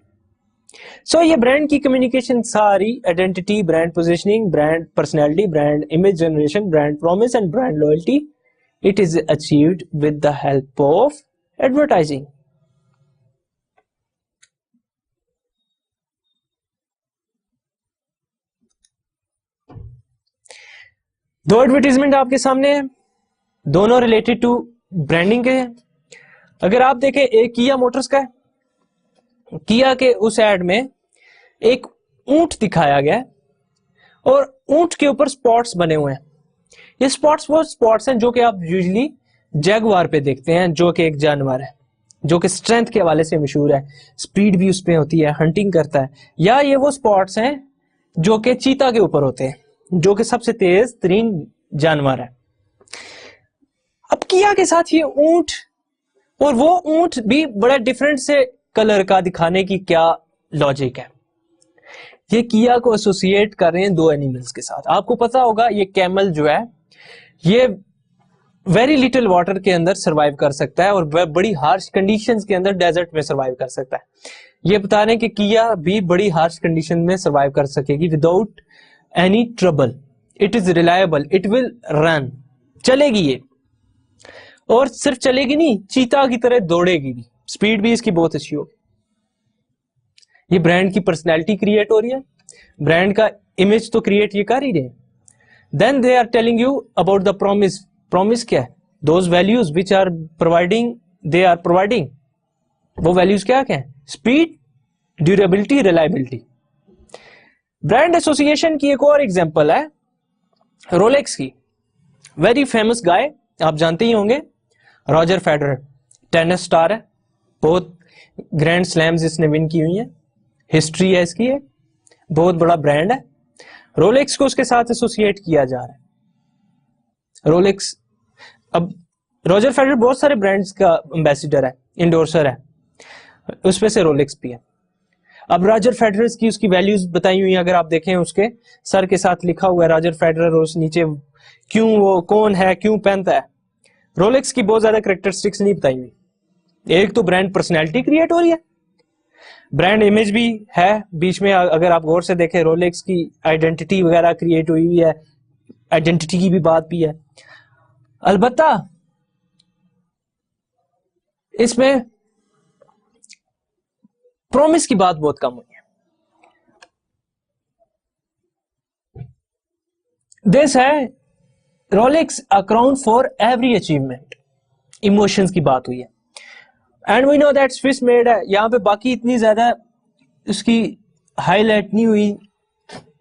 सो ये ब्रांड की कम्युनिकेशन सारी, identity, brand positioning, brand personality, brand image generation, brand promise and brand loyalty, It is achieved with the help of advertising. दो advertisement आपके सामने है, दोनों related to branding के हैं। अगर आप देखें, एक किया मोटर्स का है, किया के उस एड में एक ऊंट दिखाया गया है और ऊंट के ऊपर स्पॉट्स बने हुए हैं। ये स्पॉट्स वो स्पॉट्स हैं जो कि आप यूजुअली जैगवार पे देखते हैं, जो कि एक जानवर है जो कि स्ट्रेंथ के हवाले से मशहूर है, स्पीड भी उसपे होती है, हंटिंग करता है। या ये वो स्पॉट्स हैं जो कि चीता के ऊपर होते हैं, जो कि सबसे तेज तरीन जानवर है। अब किया के साथ ये ऊंट, और वो ऊंट भी बड़ा डिफरेंट से कलर का दिखाने की क्या लॉजिक है? ये किया को एसोसिएट कर रहे हैं दो एनिमल्स के साथ। आपको पता होगा ये कैमल जो है ये वेरी लिटिल वाटर के अंदर सरवाइव कर सकता है और वह बड़ी हार्श कंडीशंस के अंदर डेजर्ट में सरवाइव कर सकता है। ये बता रहे हैं कि किया भी बड़ी हार्श कंडीशन में सरवाइव कर सकेगी without any trouble. It is reliable, it will run, चलेगी ये, और सिर्फ चलेगी नहीं, चीता की तरह दौड़ेगी भी, स्पीड भी इसकी बहुत अच्छी होगी। ये ब्रांड की पर्सनैलिटी क्रिएट हो रही है, ब्रांड का इमेज तो क्रिएट ये कर ही रहे हैं। Then they are telling you about the promise. Promise क्या है? Those values which are providing, they are providing. वो वैल्यूज क्या क्या है? Speed, durability, reliability. Brand association की एक और एग्जांपल है रोलेक्स की। वेरी फेमस गाय, आप जानते ही होंगे, रॉजर फेडरर, टेनिस स्टार है, बहुत ग्रैंड स्लैम्स इसने विन की हुई है, हिस्ट्री है इसकी, है बहुत बड़ा ब्रांड है। रोलेक्स को उसके साथ एसोसिएट किया जा रहा है। रोलेक्स, अब रॉजर फेडरर बहुत सारे ब्रांड्स का एम्बेसिडर है, इंडोर्सर है, उसमें से रोलेक्स भी है। अब रॉजर फेडरर की उसकी वैल्यूज बताई हुई है, अगर आप देखें उसके सर के साथ लिखा हुआ है रॉजर फेडरर, और उस नीचे क्यों, वो कौन है, क्यों पहनता है। रोलेक्स की बहुत ज्यादा कैरेक्टरिस्टिक्स नहीं बताई हुई। एक तो ब्रांड पर्सनैलिटी क्रिएट हो रही है, ब्रांड इमेज भी है बीच में, अगर आप गौर से देखें रोलेक्स की आइडेंटिटी वगैरह क्रिएट हुई हुई है, आइडेंटिटी की भी बात भी है। अलबत्ता इसमें प्रॉमिस की बात बहुत कम हुई है। दिस है Rolex account for every achievement, emotions की बात हुई है। And we know that Swiss made है, यहां पे बाकी इतनी ज्यादा उसकी हाईलाइट नहीं हुई,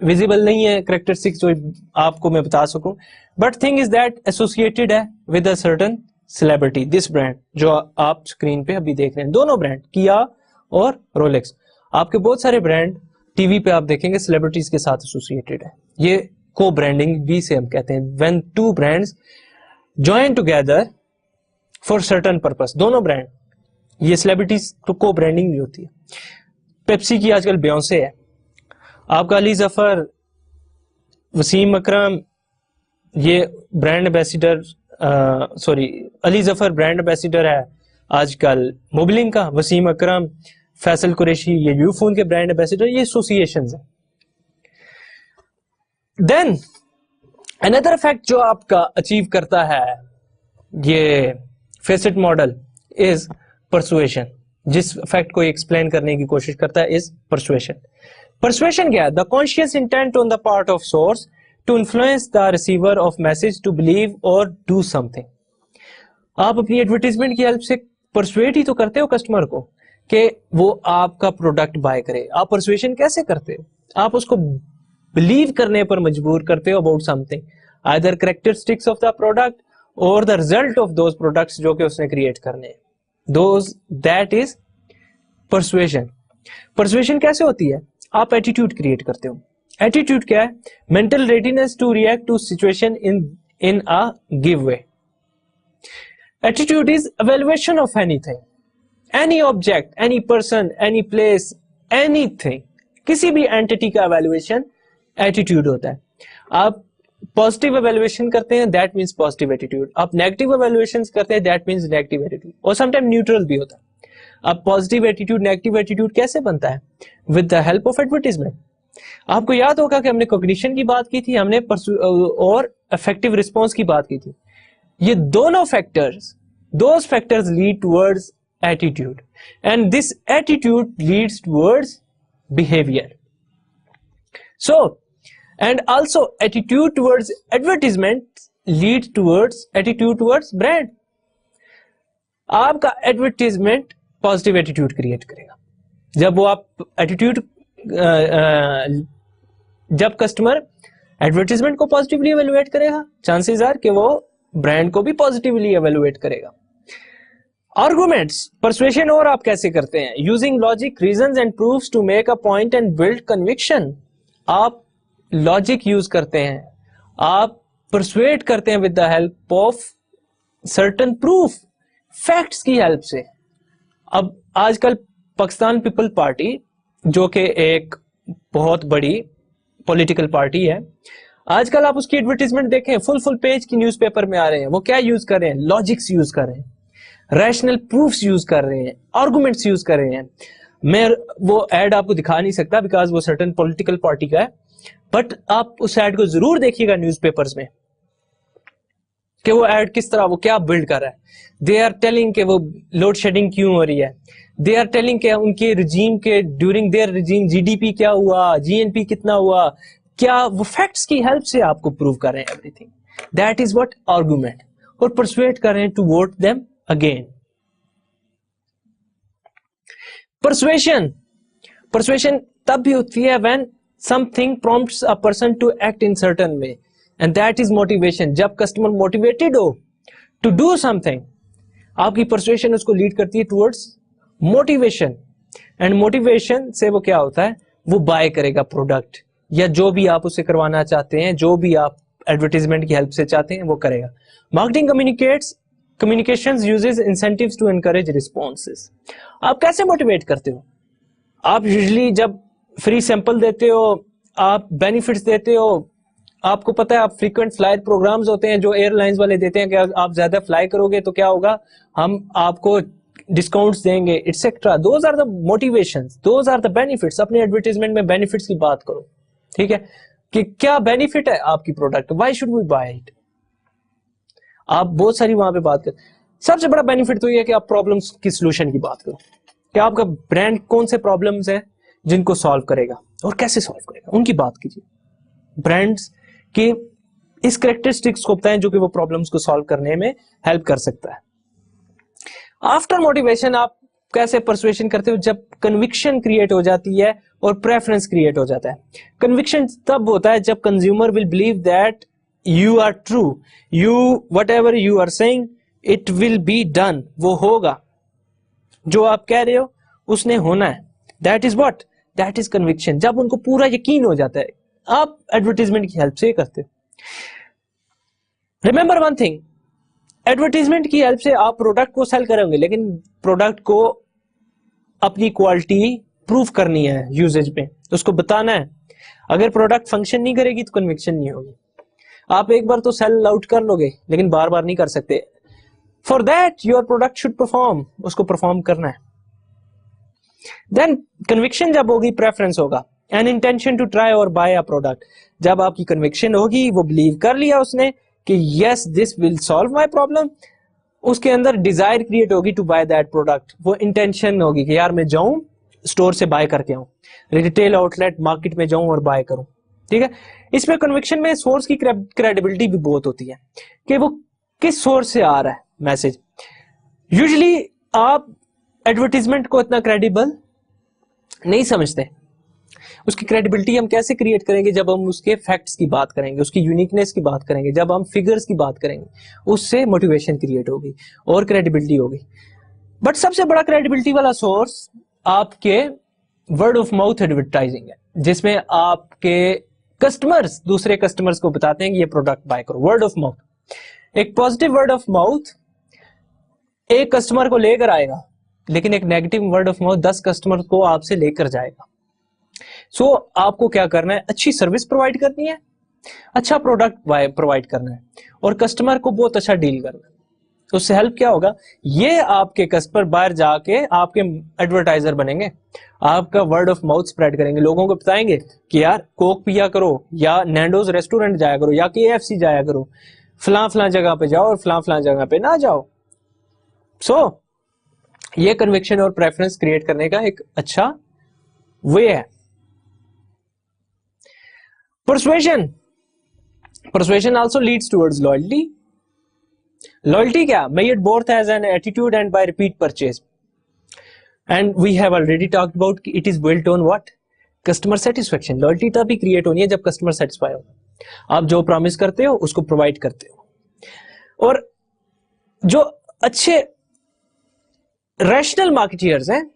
विजिबल नहीं है कैरेक्टरिस्टिक्स जो आपको मैं बता सकूं, but thing is that associated है with a certain celebrity. This brand जो आप स्क्रीन पे अभी देख रहे हैं, दोनों ब्रांड किया और रोलेक्स, आपके बहुत सारे ब्रांड टीवी पे आप देखेंगे सेलिब्रिटीज के साथ एसोसिएटेड है। ये को ब्रांडिंग भी से हम कहते हैं, when two brands join together for certain purpose. दोनों ब्रांड, ये सेलिब्रिटीज तो को ब्रांडिंग भी होती है। पेप्सी की आजकल बियोंसे है, आपका अली जफर, वसीम अकरम, ये brand ambassador, sorry Ali Zafar brand ambassador है आजकल मोबिलिंग का, वसीम अकरम, फैसल कुरैशी ये यूफोन के ब्रांड एम्बेसिडर, ये एसोसिएशंस है। देन अनदर इफेक्ट जो आपका अचीव करता है ये फेसेट मॉडल इज परसुएशन। जिस इफेक्ट को एक्सप्लेन करने की कोशिश करता है इज परसुएशन। परसुएशन क्या है? The conscious intent on the part of source to influence the receiver of message to believe और डू समथिंग। आप अपनी एडवर्टीजमेंट की हेल्प से परसुएट ही तो करते हो कस्टमर को कि वो आपका प्रोडक्ट बाय करे। आप परसुएशन कैसे करते हो? आप उसको बिलीव करने पर मजबूर करते हो about something, either characteristics of the product और the result of those products जो कि उसने क्रिएट करने हैं। Those that is persuasion. Persuasion कैसे होती है? आप एटीट्यूड क्रिएट करते हो। एटीट्यूड क्या है? Mental readiness to react to situation in a give way. Attitude is evaluation of anything, any object, any person, any place, anything, किसी भी एंटिटी का evaluation एटीट्यूड होता है। आप पॉजिटिव evaluation करते हैं, दैट मीन्स पॉजिटिव एटीट्यूड। आप negative evaluations करते हैं, दैट मीन्स नेगेटिव एटीट्यूड, और समटाइम न्यूट्रल भी होता है। अब पॉजिटिव एटीट्यूड नेगेटिव एटीट्यूड कैसे बनता है? With the help of advertisement. आपको याद होगा कि हमने कॉग्निशन की बात की थी, हमने और इफेक्टिव रिस्पॉन्स की बात की थी। ये दोनों factors, those factors lead towards attitude and this attitude leads towards behavior. So, and also attitude towards advertisement leads towards attitude towards brand. आपका एडवर्टीजमेंट पॉजिटिव एटीट्यूड क्रिएट करेगा। जब वो आप एटीट्यूड जब कस्टमर एडवर्टीजमेंट को पॉजिटिवली एवेलुएट करेगा, chances are कि वो ब्रांड को भी पॉजिटिवली एवेलुएट करेगा। आर्गुमेंट्स, परसुएशन और आप कैसे करते हैं? Using logic, reasons and proofs to make a point and build conviction. आप लॉजिक यूज करते हैं, आप परसुएट करते हैं with the help of certain proof, facts की हेल्प से। अब आजकल पाकिस्तान पीपल पार्टी, जो कि एक बहुत बड़ी पॉलिटिकल पार्टी है, आजकल आप उसकी एडवर्टीजमेंट देखें, फुल पेज की न्यूज़पेपर में आ रहे हैं। वो क्या यूज कर रहे हैं? लॉजिक्स यूज कर रहे हैं, रैशनल प्रूफ्स यूज कर रहे हैं, आर्गुमेंट्स यूज कर रहे हैं। मैं वो एड आपको दिखा नहीं सकता बिकॉज वो सर्टेन पॉलिटिकल पार्टी का है, बट आप उस एड को जरूर देखिएगा न्यूज़पेपर्स में कि वो एड किस तरह, वो क्या बिल्ड कर रहा है। दे आर टेलिंग कि वो लोड शेडिंग क्यों हो रही है, दे आर टेलिंग कि उनके रिजीम के ड्यूरिंग देयर रिजीम जीडीपी क्या हुआ, जीएनपी कितना हुआ, क्या वो फैक्ट्स की हेल्प से आपको प्रूव कर रहे हैं everything. That is what argument, और परसुएट कर रहे हैं to vote them again. Persuasion, persuasion तब भी होती है when something prompts a person to act in certain way and that is motivation. जब कस्टमर मोटिवेटेड हो टू डू समथिंग, आपकी परसुएशन उसको लीड करती है टुवर्ड्स मोटिवेशन, एंड मोटिवेशन से वो क्या होता है, वो बाय करेगा प्रोडक्ट या जो भी आप उससे करवाना चाहते हैं, जो भी आप एडवर्टीजमेंट की हेल्प से चाहते हैं वो करेगा। Marketing communications uses incentives to encourage responses. आप कैसे मोटिवेट करते हो? आप यूजुअली जब फ्री सैंपल देते हो, आप बेनिफिट्स देते हो, आपको पता है आप फ्रीक्वेंट फ्लायर प्रोग्राम्स होते हैं जो एयरलाइंस वाले देते हैं कि आप ज्यादा फ्लाई करोगे तो क्या होगा, हम आपको डिस्काउंट्स देंगे etcetera. Those are the motivations, those are the benefits. अपने एडवर्टीजमेंट में बेनिफिट्स की बात करो, ठीक है, कि क्या बेनिफिट है आपकी product, why should we buy it. आप बहुत सारी वहां पे बात कर, सबसे बड़ा बेनिफिट तो ये है कि आप प्रॉब्लम्स की सोल्यूशन की बात करो कि आपका ब्रांड कौन से प्रॉब्लम्स है जिनको सॉल्व करेगा और कैसे सॉल्व करेगा, उनकी बात कीजिए। ब्रांड्स के इस कैरेक्टरिस्टिक्स को बताएं जो कि वो प्रॉब्लम्स को सॉल्व करने में हेल्प कर सकता है। आफ्टर मोटिवेशन आप कैसे परसुएशन करते हो? जब कन्विक्शन क्रिएट हो जाती है और प्रेफरेंस क्रिएट हो जाता है। कन्विक्शन तब होता है जब consumer will believe that you are true, you whatever you are saying it will be done, वो होगा, जो आप कह रहे हो उसने होना है। That is what, that is conviction. जब उनको पूरा यकीन हो जाता है, आप एडवर्टीजमेंट की हेल्प से करते हो। रिमेंबर वन थिंग, एडवर्टीजमेंट की हेल्प से आप प्रोडक्ट को सेल करेंगे, लेकिन प्रोडक्ट को अपनी क्वालिटी प्रूव करनी है यूजेज पे, उसको बताना है। अगर प्रोडक्ट फंक्शन नहीं करेगी तो कन्विक्शन नहीं होगी। आप एक बार तो सेल आउट कर लोगे लेकिन बार बार नहीं कर सकते। For that your product should perform, उसको परफॉर्म करना है। देन कन्विक्शन जब होगी, प्रेफरेंस होगा, एन इंटेंशन टू ट्राई और बाय अ प्रोडक्ट। जब आपकी कन्विक्शन होगी, वो बिलीव कर लिया उसने कि yes this will solve my problem, उसके अंदर डिजायर क्रिएट होगी टू बाय दैट प्रोडक्ट। वो इंटेंशन होगी कि यार मैं जाऊं स्टोर से बाय करके आऊं, रिटेल आउटलेट मार्केट में जाऊं और बाय करूं, ठीक है। इसमें कन्विक्शन में सोर्स की क्रेडिबिलिटी भी बहुत होती है कि वो किस सोर्स से आ रहा है मैसेज। यूजुअली आप एडवर्टीजमेंट को इतना क्रेडिबल नहीं समझते। उसकी क्रेडिबिलिटी हम कैसे क्रिएट करेंगे? जब हम उसके फैक्ट्स की बात करेंगे, उसकी यूनिकनेस की बात करेंगे, जब हम फिगर्स की बात करेंगे, उससे मोटिवेशन क्रिएट होगी और क्रेडिबिलिटी होगी। बट सबसे बड़ा क्रेडिबिलिटी वाला सोर्स आपके वर्ड ऑफ माउथ एडवर्टाइजिंग है, जिसमें आपके कस्टमर्स दूसरे कस्टमर्स को बताते हैं कि ये प्रोडक्ट बाय करो। वर्ड ऑफ माउथ, एक पॉजिटिव वर्ड ऑफ माउथ एक कस्टमर को लेकर आएगा, लेकिन एक negative word of mouth 10 customer को आपसे लेकर जाएगा। सो आपको क्या करना है? अच्छी सर्विस प्रोवाइड करनी है, अच्छा प्रोडक्ट प्रोवाइड करना है और कस्टमर को बहुत अच्छा डील करना है। तो उससे हेल्प क्या होगा? ये आपके कस्टमर बाहर जाके आपके एडवर्टाइजर बनेंगे, आपका वर्ड ऑफ माउथ स्प्रेड करेंगे, लोगों को बताएंगे कि यार कोक पिया करो, या नैंडोज रेस्टोरेंट जाया करो, या KFC जाया करो, फलां जगह पे जाओ और फलां जगह पे ना जाओ। सो ये कन्विक्शन और प्रेफरेंस क्रिएट करने का एक अच्छा वे है। Persuasion also leads towards loyalty. Loyalty क्या, measured both as an attitude and by repeat purchase, and we have already talked about it is built on what, customer satisfaction. Loyalty तभी create होनी है जब customer satisfy हो, आप जो promise करते हो उसको प्रोवाइड करते हो। और जो अच्छे रैशनल मार्केटियर्स हैं,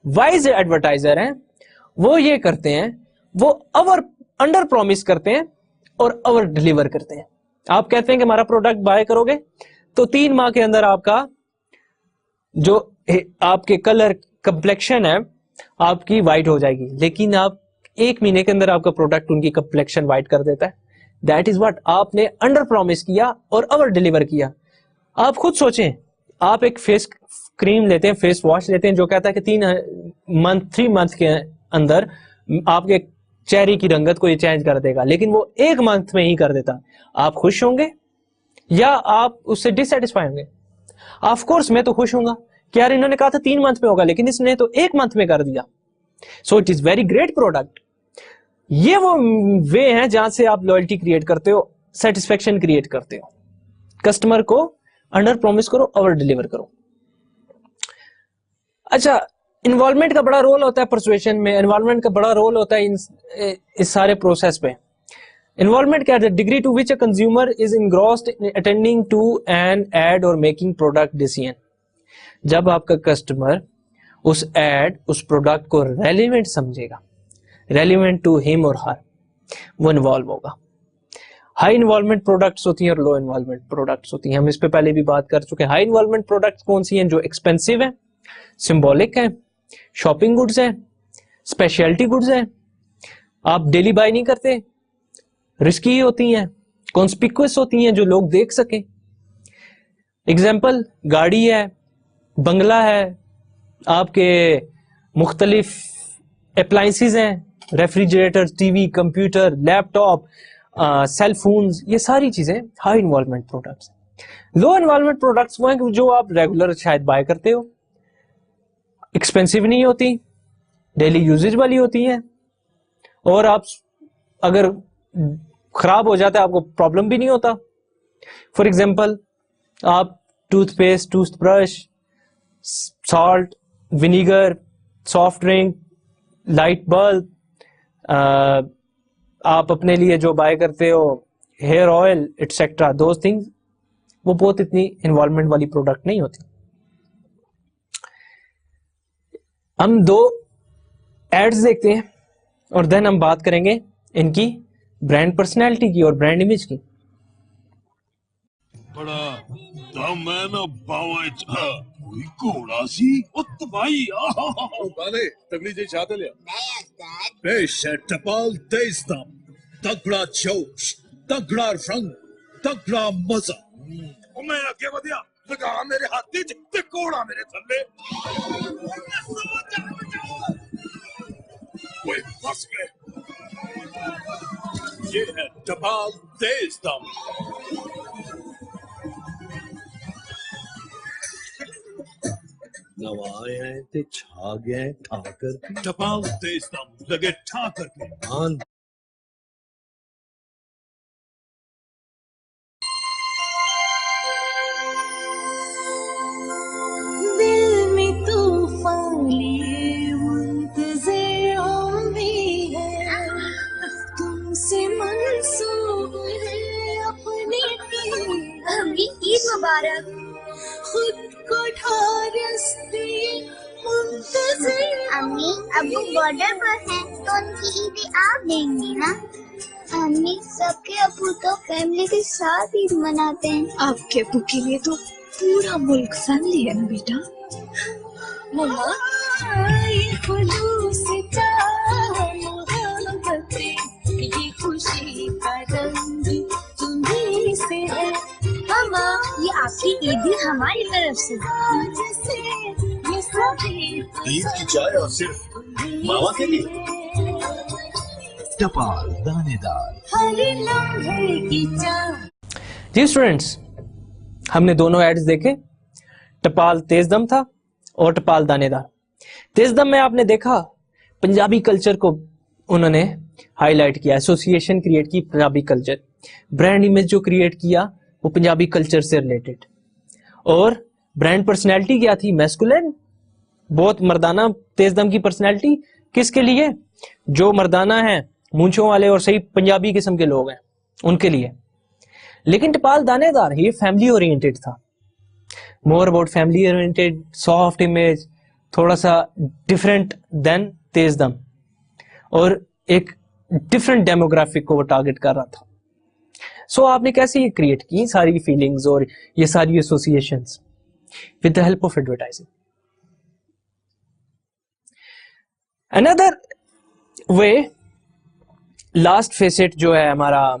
वाइज एडवर्टाइजर हैं, वो ये करते हैं, वो अंडर प्रॉमिस करते हैं और ओवर डिलीवर करते हैं। आप कहते हैं कि हमारा प्रोडक्ट बाय करोगे तो 3 माह के अंदर आपका जो आपके कलर कंप्लेक्शन है आपकी वाइट हो जाएगी, लेकिन आप 1 महीने के अंदर आपका प्रोडक्ट उनकी कंप्लेक्शन वाइट कर देता है। दैट इज व्हाट, आपने अंडर प्रॉमिस किया और ओवर डिलीवर किया। आप खुद सोचें, आप एक फेस क्रीम लेते हैं, फेस वॉश लेते हैं जो कहता है कि 3 मंथ के अंदर आपके चेहरे की रंगत को ये चेंज कर देगा, लेकिन वो 1 मंथ में ही कर देता। आप खुश होंगे या आप उससे डिससेटिस्फाई होंगे? ऑफ कोर्स मैं तो खुश होऊंगा कि यार इन्होंने कहा था 3 मंथ में होगा, लेकिन इसने तो 1 मंथ में कर दिया। So it is very great product. ये वो वे है जहां से आप लॉयल्टी क्रिएट करते हो, सेटिस्फेक्शन क्रिएट करते हो। कस्टमर को अंडर प्रॉमिस करो, ओवर डिलीवर करो। अच्छा, इन्वॉल्वमेंट का बड़ा रोल होता है परसुएशन में, इन्वॉल्वमेंट का बड़ा रोल होता है इस सारे प्रोसेस पे। इन्वॉल्वमेंट क्या है? Degree to which a consumer is engrossed in attending to an ad और मेकिंग प्रोडक्ट डिसीजन। जब आपका कस्टमर उस एड, उस प्रोडक्ट को रेलिवेंट समझेगा, रेलिवेंट टू हिम और हर, वो इन्वॉल्व होगा। हाई इन्वॉल्वमेंट प्रोडक्ट्स होती हैं और लो इन्वॉल्वमेंट प्रोडक्ट्स होती हैं। हम इस पे पहले भी बात कर चुके हैं। हाई इन्वॉल्वमेंट प्रोडक्ट्स कौन सी हैं? जो एक्सपेंसिव है, सिंबॉलिक है, शॉपिंग गुड्स है, स्पेशलिटी गुड्स है, आप डेली बाय नहीं करते, रिस्की होती हैं, कॉन्स्पिक्युअस होती हैं जो लोग देख सके। एग्जाम्पल, गाड़ी है, बंगला है, आपके मुख्तलिफ अप्लायंसेस हैं, refrigerator, TV, computer, laptop, cell phones, ये सारी चीजें high involvement products. Low involvement products वो हैं जो आप रेगुलर शायद बाय करते हो, एक्सपेंसिव नहीं होती, डेली यूजेज वाली होती हैं, और आप अगर खराब हो जाता है आपको प्रॉब्लम भी नहीं होता। फॉर एग्जाम्पल, आप toothpaste, toothbrush, salt, vinegar, soft drink, light bulb, आप अपने लिए जो बाय करते हो, hair oil etcetera, those things, वो बहुत इतनी इन्वॉल्वमेंट वाली प्रोडक्ट नहीं होती। हम 2 एड्स देखते हैं और देन हम बात करेंगे इनकी ब्रांड पर्सनैलिटी की और ब्रांड इमेज की। बड़ा दम है ना बावा चा कोई घोड़ा सी उत भाई बाले तगड़ी जी चाहते ले पेश है टपाल तेज दम, तगड़ा जोश, तगड़ा रंग, तगड़ा मजा। ओ मैं आगे बढ़िया लगा मेरे हाथी च ते घोड़ा मेरे थल्ले। ओए फंस गए। ये है टपाल तेज दम। नवाए हैं ते छा गए ठाकर टपाल तेज दम लगे ठाकर के। आन दिल में तूफान लिए मुंतज़िर हम भी हैं, तुमसे मंसूब है अपने अम्मी ईद मुबारक। खुद को ढारस्ते मुंतज़िर। अम्मी अबू बॉर्डर पर हैं तो उनकी ईद आप देंगी ना? अम्मी सबके अबू तो फैमिली के साथ ईद मनाते हैं। आपके अबू के लिए तो पूरा मुल्क फैमिली है ना बेटा। मम्मा ये खुलूस मोहब्बतें, ये खुशी का रंग तुम्हीं से है। मामा ये आपकी ईद हमारी तरफ से। ईद की चाय और सिर्फ मामा के लिए। टपाल दानेदार। हर लम्हे की चाह। जी स्टूडेंट्स, हमने दोनों एड्स देखे, टपाल तेजदम था और टपाल दानेदार। तेजदम में आपने देखा पंजाबी कल्चर को उन्होंने हाईलाइट किया, एसोसिएशन क्रिएट की पंजाबी कल्चर, ब्रांड इमेज जो क्रिएट किया वो पंजाबी कल्चर से रिलेटेड। और ब्रांड पर्सनैलिटी क्या थी? मैस्कुलिन, बहुत मर्दाना तेजदम की पर्सनैलिटी। किसके लिए? जो मर्दाना है, मूंछों वाले और सही पंजाबी किस्म के लोग हैं उनके लिए। लेकिन टपाल दानेदार ये फैमिली ओरिएंटेड था, more about family oriented, soft image, थोड़ा सा डिफरेंट देन तेजदम, और एक डिफरेंट डेमोग्राफिक को वो टारगेट कर रहा था। सो आपने कैसे ये क्रिएट की सारी फीलिंग्स और ये सारी associations? With the help of advertising. Another way, last facet जो है हमारा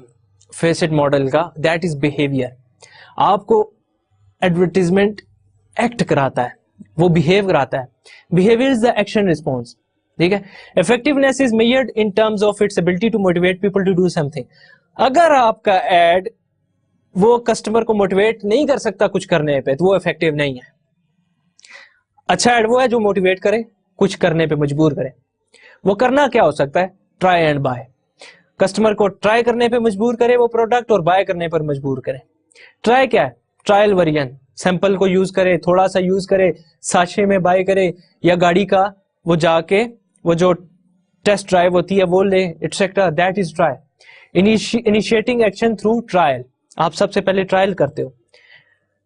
फेसेट मॉडल का, दैट इज बिहेवियर। आपको एडवर्टीजमेंट एक्ट कराता है, वो बिहेव कराता है। Behaviour is the action response, ठीक है। Effectiveness is measured in terms of its ability to motivate people to do something. अगर आपका एड वो कस्टमर को मोटिवेट नहीं कर सकता कुछ करने पे, तो वो इफेक्टिव नहीं है। अच्छा एड वो है जो मोटिवेट करे, कुछ करने पे मजबूर करे। वो करना क्या हो सकता है? Try and buy. कस्टमर को ट्राई करने पे मजबूर करे वो प्रोडक्ट, और बाय करने पर मजबूर करे। ट्राई क्या है? ट्रायल वर्जन, सैंपल को यूज करे, थोड़ा सा यूज करे, साशे में बाय करे, या गाड़ी का वो जाके वो जो टेस्ट ड्राइव होती है वो ले, etcetera. That is try. Initiating action through trial. आप सबसे पहले ट्रायल करते हो।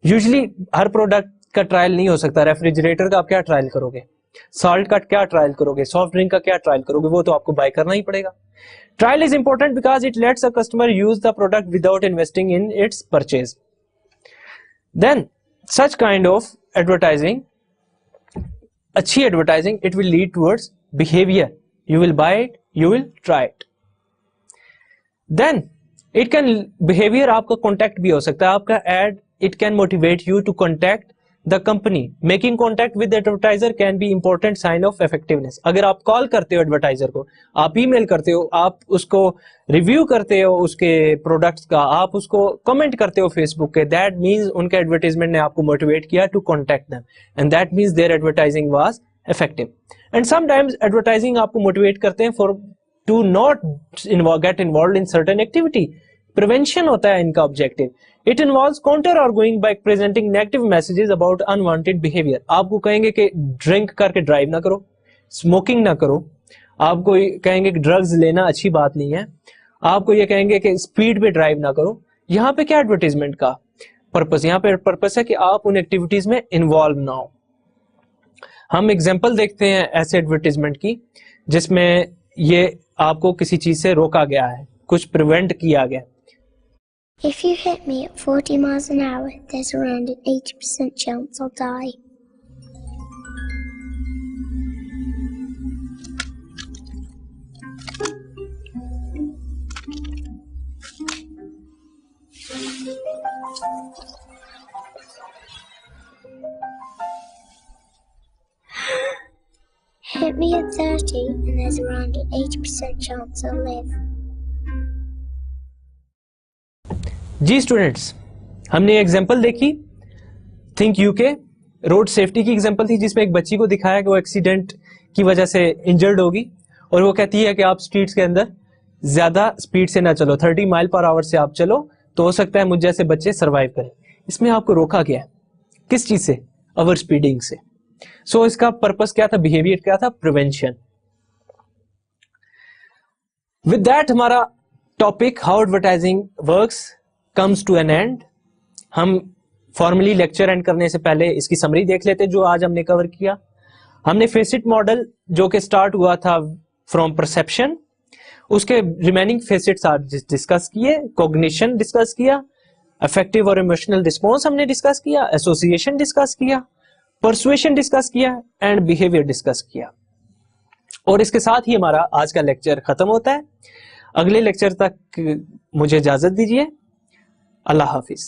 यूजुअली हर प्रोडक्ट का ट्रायल नहीं हो सकता। रेफ्रिजरेटर का आप क्या ट्रायल करोगे? सॉल्ट का क्या ट्रायल करोगे? सॉफ्ट ड्रिंक का क्या ट्रायल करोगे? वो तो आपको बाय करना ही पड़ेगा। Trial is important because it lets a customer use the product without investing in its purchase. Then such kind of advertising, अच्छी advertising, it will lead towards behavior. You will buy it, you will try it. Then it can behavior आपका contact भी हो सकता है। आपका ad it can motivate you to contact the company. Making contact with the advertiser can be important sign of effectiveness. अगर आप call करते हो एडवर्टाइजर को, आप ईमेल करते हो, आप उसको रिव्यू करते हो उसके प्रोडक्ट्स का, आप उसको कमेंट करते हो फेसबुक के, दैट मीन्स उनके एडवर्टाइजमेंट ने आपको मोटिवेट किया to contact them, and that means their advertising was effective. And sometimes advertising आपको motivate करते हैं for to not get involved in certain activity. Prevention होता है इनका objective. It involves counter arguing by presenting negative messages about unwanted behavior. आपको कहेंगे कि drink करके ड्राइव ना करो, स्मोकिंग ना करो, आपको कहेंगे कि ड्रग्स लेना अच्छी बात नहीं है, आपको ये कहेंगे कि स्पीड पे ड्राइव ना करो। यहाँ पे क्या एडवर्टीजमेंट का पर्पस? यहाँ पे पर्पस है कि आप उन एक्टिविटीज में इन्वॉल्व ना हो। हम एग्जाम्पल देखते हैं ऐसे एडवर्टीजमेंट की जिसमें ये आपको किसी चीज से रोका गया है, कुछ प्रिवेंट किया गया। If you hit me at 40 miles an hour, there's around an 80% chance I'll die. Hit me at 30 and there's around an 80% chance I'll live. Ji students, हमने एग्जांपल देखी थिंक यूके रोड सेफ्टी की example थी, जिसमें एक बच्ची को दिखाया कि वो एक्सीडेंट की वजह से इंजर्ड होगी और वो कहती है कि आप स्ट्रीट्स के अंदर ज्यादा स्पीड से ना चलो, 30 माइल पर आवर से आप चलो तो हो सकता है मुझ जैसे बच्चे सर्वाइव करें। इसमें आपको रोका गया है किस चीज से? ओवर स्पीडिंग से। सो इसका पर्पस क्या था? बिहेवियर क्या था? प्रिवेंशन। विद दैट हमारा topic how advertising works comes to an end. हम फॉर्मली लेक्चर एंड करने से पहले इसकी समरी देख लेते हैं जो आज हमने कवर किया। हमने फेसिट मॉडल जो कि स्टार्ट हुआ था फ्रॉम परसेप्शन, उसके रिमेनिंग फेसिट्स आज डिस्कस किए। कॉग्निशन डिस्कस किया, अफेक्टिव और इमोशनल रिस्पॉन्स हमने डिस्कस किया, एसोसिएशन डिस्कस किया, परसुएशन डिस्कस किया एंड बिहेवियर डिस्कस किया। और इसके साथ ही हमारा आज का लेक्चर खत्म होता है। अगले लेक्चर तक मुझे इजाजत दीजिए। अल्लाह हाफिज।